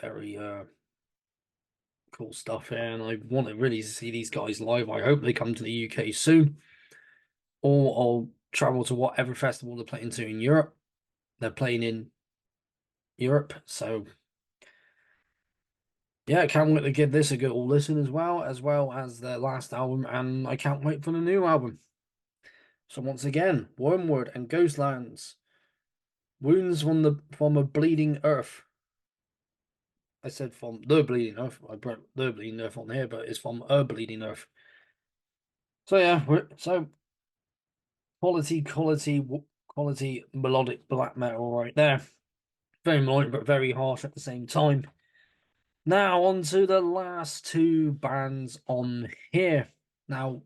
cool stuff here, and I want to really see these guys live. I hope they come to the UK soon, or I'll travel to whatever festival they're playing to in Europe. They're playing in Europe, so yeah, I can't wait to give this a good listen as well as their last album, and I can't wait for the new album. So once again, Wormwood and Ghostlands, Wounds from a Bleeding Earth. I said from the Bleeding Earth. I brought the Bleeding Earth on here, but it's from a Bleeding Earth. So yeah, so quality melodic black metal right there. Very melodic but very harsh at the same time. Now on to the last two bands on here. Now,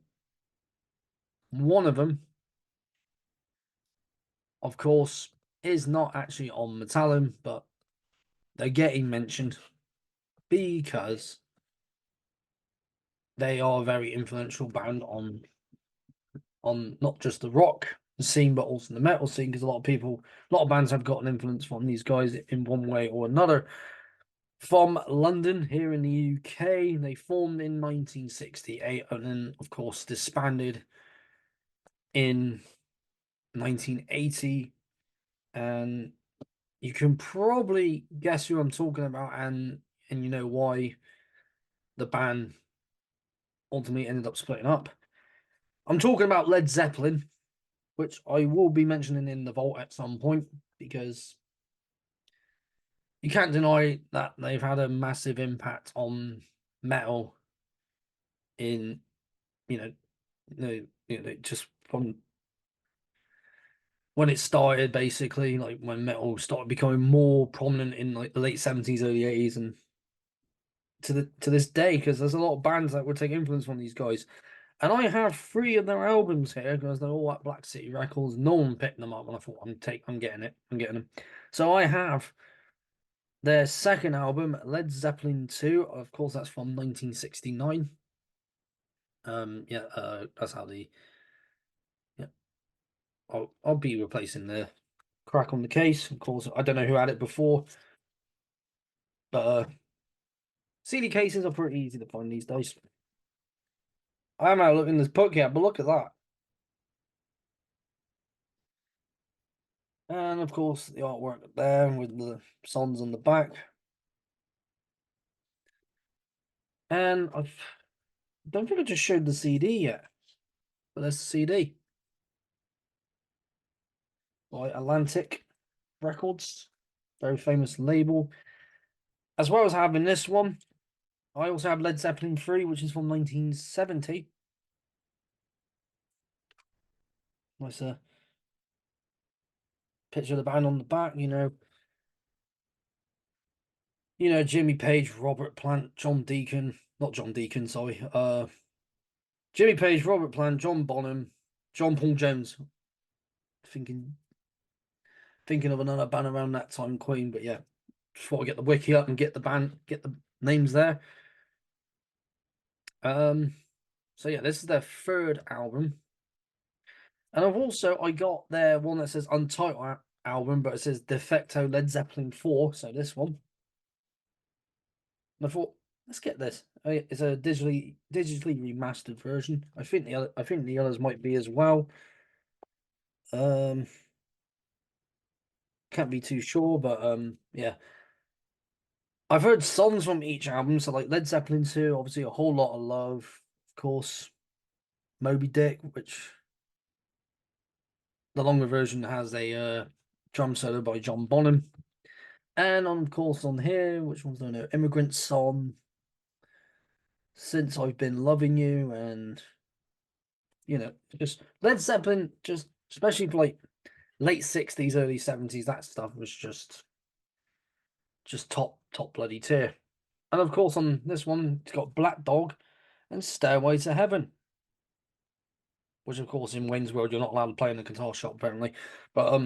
one of them, of course, is not actually on Metallum, but they're getting mentioned because they are a very influential band on not just the rock scene but also the metal scene, because a lot of bands have gotten influence from these guys in one way or another. From London here in the UK, they formed in 1968 and then of course disbanded in 1980, and you can probably guess who I'm talking about, and you know why the band ultimately ended up splitting up. I'm talking about Led Zeppelin, which I will be mentioning in the vault at some point, because you can't deny that they've had a massive impact on metal in, you know, just from when it started, basically, like when metal started becoming more prominent in like the late 70s, early 80s, and to this day, because there's a lot of bands that would take influence from these guys. And I have three of their albums here because they're all at Black City Records. No one picked them up, and I thought I'm getting it. I'm getting them. So I have their second album, Led Zeppelin 2. Of course, that's from 1969. Yeah, that's how the yeah. I'll be replacing the crack on the case. Of course, I don't know who had it before, but CD cases are pretty easy to find these days. I haven't had a look in this book yet, but look at that. And of course, the artwork there with the songs on the back. And I don't think I just showed the CD yet, but there's the CD by Atlantic Records, very famous label. As well as having this one, I also have Led Zeppelin 3, which is from 1970. Nice picture of the band on the back, Jimmy Page, Robert Plant, John Deacon, not John Deacon, sorry. Jimmy Page, Robert Plant, John Bonham, John Paul Jones. Thinking of another band around that time, Queen, but yeah, just thought I'd get the wiki up and get the names there. So yeah, this is their third album, and I got their one that says Untitled album, but it says Defecto Led Zeppelin 4, so this one. And I thought, let's get this. It's a digitally remastered version. I think the others might be as well. Um, can't be too sure, but yeah. I've heard songs from each album, so like Led Zeppelin 2, obviously A Whole Lot of Love, of course, Moby Dick, which the longer version has a drum solo by John Bonham. And of course on here, which ones do I know? Immigrant Song, Since I've Been Loving You, and just Led Zeppelin, just especially for like late 60s, early 70s, that stuff was just top bloody tier. And of course on this one, it's got Black Dog and Stairway to Heaven, which of course in Wayne's World you're not allowed to play in a guitar shop apparently. But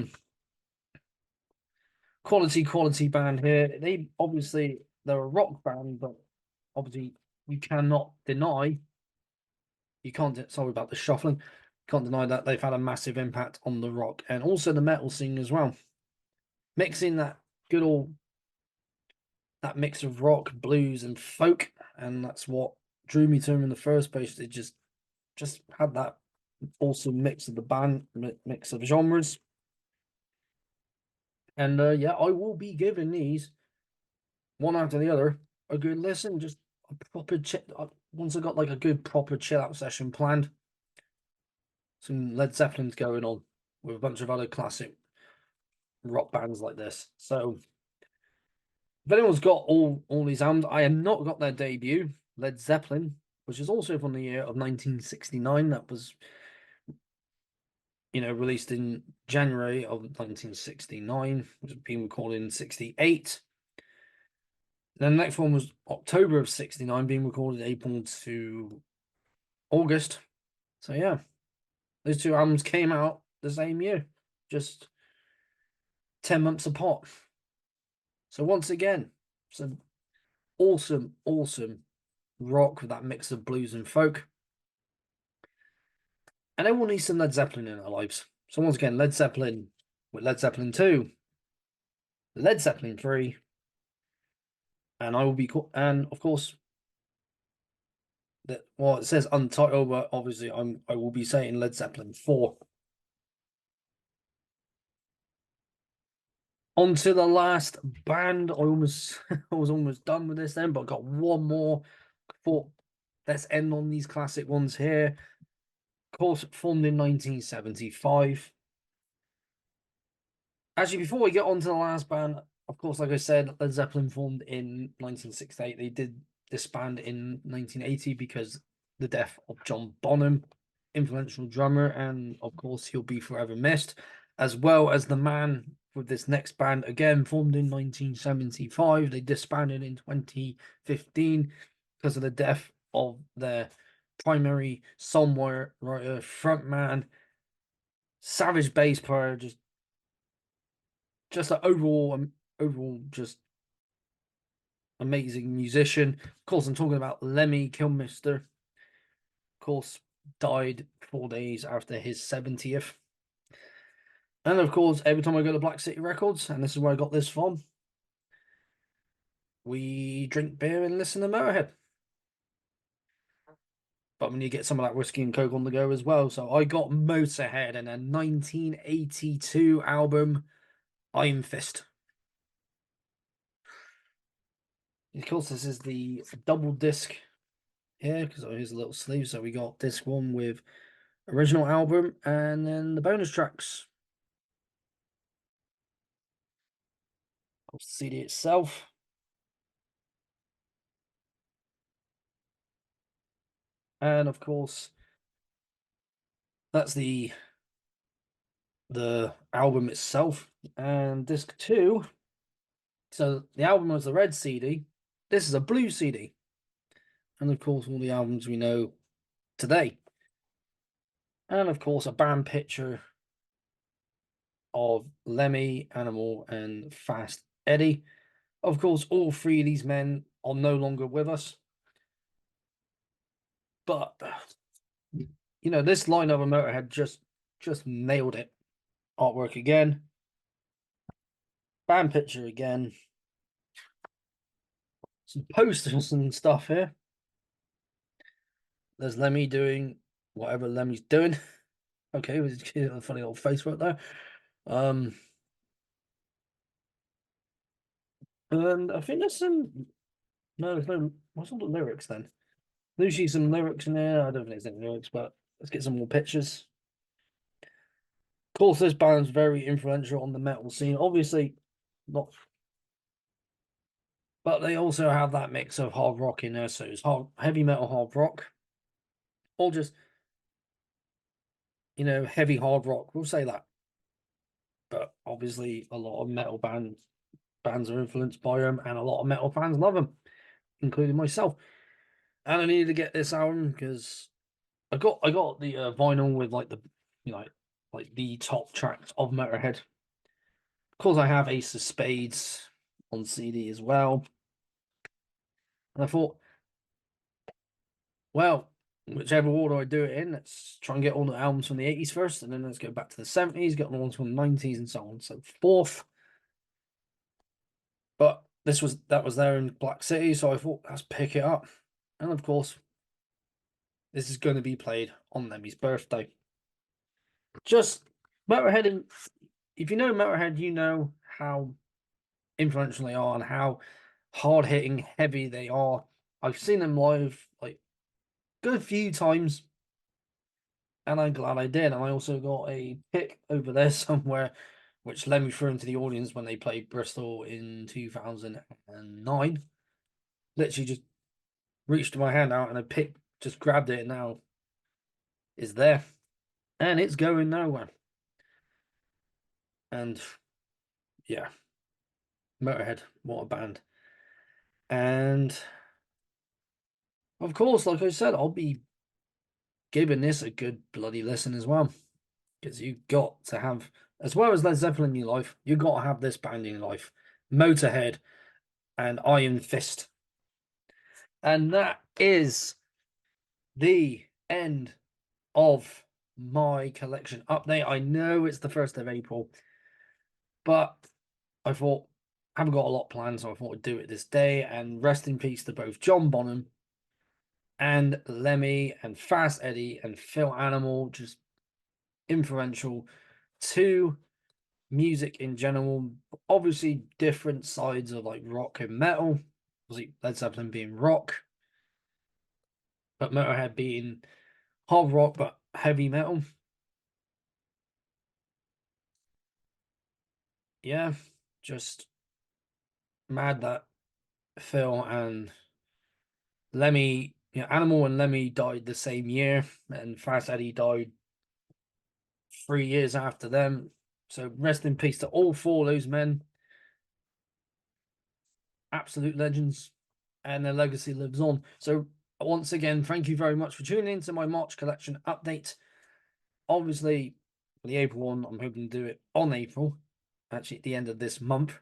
quality band here. They're a rock band, but obviously you cannot deny, you can't sorry about the shuffling, can't deny that they've had a massive impact on the rock and also the metal scene as well. Mixing that good old that mix of rock, blues, and folk, and that's what drew me to them in the first place. They just had that awesome mix of the band, mix of genres. And yeah, I will be giving these one after the other a good listen. Just a proper once I got like a good proper chill out session planned. Some Led Zeppelin's going on with a bunch of other classic rock bands like this. So if anyone's got all these albums, I have not got their debut, Led Zeppelin. which is also from the year of 1969. That was, released in January of 1969, which has been recorded in 68. Then the next one was October of 69, being recorded April to August. So yeah, those two albums came out the same year, just 10 months apart. So once again, some awesome, awesome rock with that mix of blues and folk. And everyone needs some Led Zeppelin in their lives. So once again, Led Zeppelin with Led Zeppelin 2, Led Zeppelin 3, and I will be and of course that it says untitled, but obviously I will be saying Led Zeppelin 4. On to the last band. I was almost done with this then, but I got one more. Thought let's end on these classic ones here. Of course, formed in 1975. Actually, before we get on to the last band, of course, like I said, Led Zeppelin formed in 1968. They did disband in 1980 because the death of John Bonham, influential drummer, and of course, he'll be forever missed, as well as the man with this next band, again formed in 1975. They disbanded in 2015 because of the death of their primary songwriter, frontman, savage bass player, just an overall just amazing musician. Of course, I'm talking about Lemmy Kilmister. Of course, died 4 days after his 70th. And of course, every time I go to Black City Records, and this is where I got this from, we drink beer and listen to Motorhead. But we need to get some of that whiskey and coke on the go as well. So I got Motorhead in a 1982 album, Iron Fist. Of course, this is the double disc here because here's a little sleeve. So we got disc one with original album and then the bonus tracks. Of course, the CD itself. And of course, that's the album itself. And disc two. So the album was the red CD. This is a blue CD. And of course, all the albums we know today. And of course, a band picture of Lemmy, Animal, and Fast Eddie. Of course, all three of these men are no longer with us. But this lineup of Motorhead just nailed it. Artwork again, band picture again, some posters and stuff here. There's Lemmy doing whatever Lemmy's doing. Okay, with a funny little face right there. And I think there's some. No, there's no. What's all the lyrics then? There's usually some lyrics in there. I don't think there's any lyrics, but let's get some more pictures. Of course, this band's very influential on the metal scene. Obviously, not, but they also have that mix of hard rock in there. So it's heavy metal, hard rock, or just heavy hard rock. We'll say that. But obviously, a lot of metal bands are influenced by them, and a lot of metal fans love them, including myself. And I needed to get this album because I got the vinyl with like the like the top tracks of Motorhead. Of course, I have Ace of Spades on CD as well. And I thought, well, whichever order I do it in, let's try and get all the albums from the 80s first, and then let's go back to the 70s, get the ones from the 90s, and so on and so forth. But that was there in Black City, so I thought let's pick it up. And of course, this is going to be played on Lemmy's birthday. Just Motorhead, and if you know Motorhead, you know how influential they are and how hard hitting, heavy they are. I've seen them live like good few times, and I'm glad I did. And I also got a pic over there somewhere, which Lemmy threw into the audience when they played Bristol in 2009. Literally just reached my hand out and I picked just grabbed it and now it's there. And it's going nowhere. And yeah, Motorhead, what a band. And of course, like I said, I'll be giving this a good bloody listen as well. Because you got to have, as well as Led Zeppelin in your life, you got to have this band in your life. Motorhead and Iron Fist. And that is the end of my collection update. I know it's the 1st of April, but I thought, I haven't got a lot planned, so I thought I'd do it this day. And rest in peace to both John Bonham and Lemmy and Fast Eddie and Phil Animal, just influential to music in general. Obviously, different sides of like rock and metal. Obviously, Led Zeppelin being rock, but Motorhead being hard rock but heavy metal. Yeah, just mad that Phil and Lemmy, Animal and Lemmy died the same year, and Fast Eddie died 3 years after them. So rest in peace to all 4 of those men. Absolute legends, and their legacy lives on. So once again, thank you very much for tuning in to my March collection update. Obviously, for the April one, I'm hoping to do it on April, actually at the end of this month.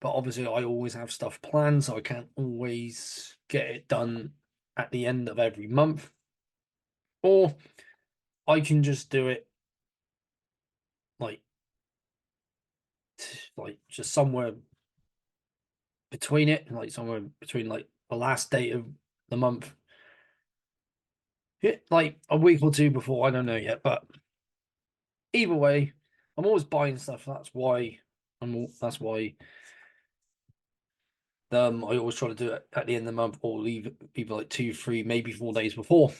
But obviously, I always have stuff planned, so I can't always get it done at the end of every month. Or I can just do it like just somewhere between it, like somewhere between like the last date of the month, yeah, like a week or two before. I don't know yet, but either way, I'm always buying stuff. That's why I always try to do it at the end of the month or leave people like 2, 3, maybe 4 days before.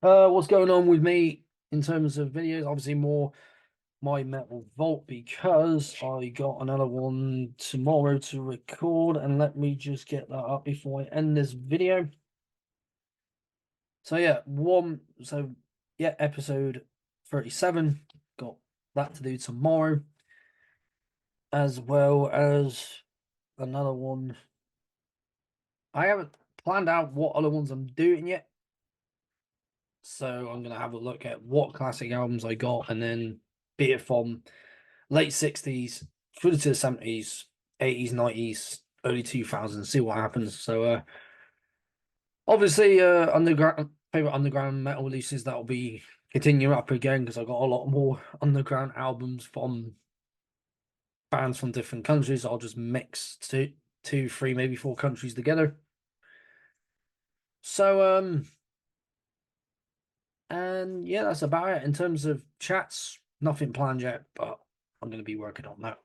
What's going on with me in terms of videos? Obviously, more my Metal Vault because I got another one tomorrow to record, and let me just get that up before I end this video. So yeah, episode 37, got that to do tomorrow, as well as another one. I haven't planned out what other ones I'm doing yet, so I'm gonna have a look at what classic albums I got, and then be it from late 60s through to the 70s, 80s, 90s, early 2000s, see what happens. So obviously underground favorite underground metal releases, that will be continuing up again because I got a lot more underground albums from bands from different countries. I'll just mix two, 3, maybe 4 countries together. So and yeah, that's about it in terms of chats. Nothing planned yet, but I'm going to be working on that.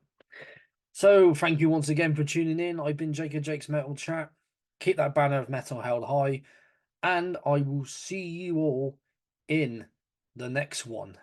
So thank you once again for tuning in. I've been Jake's Metal Chat. Keep that banner of metal held high, and I will see you all in the next one.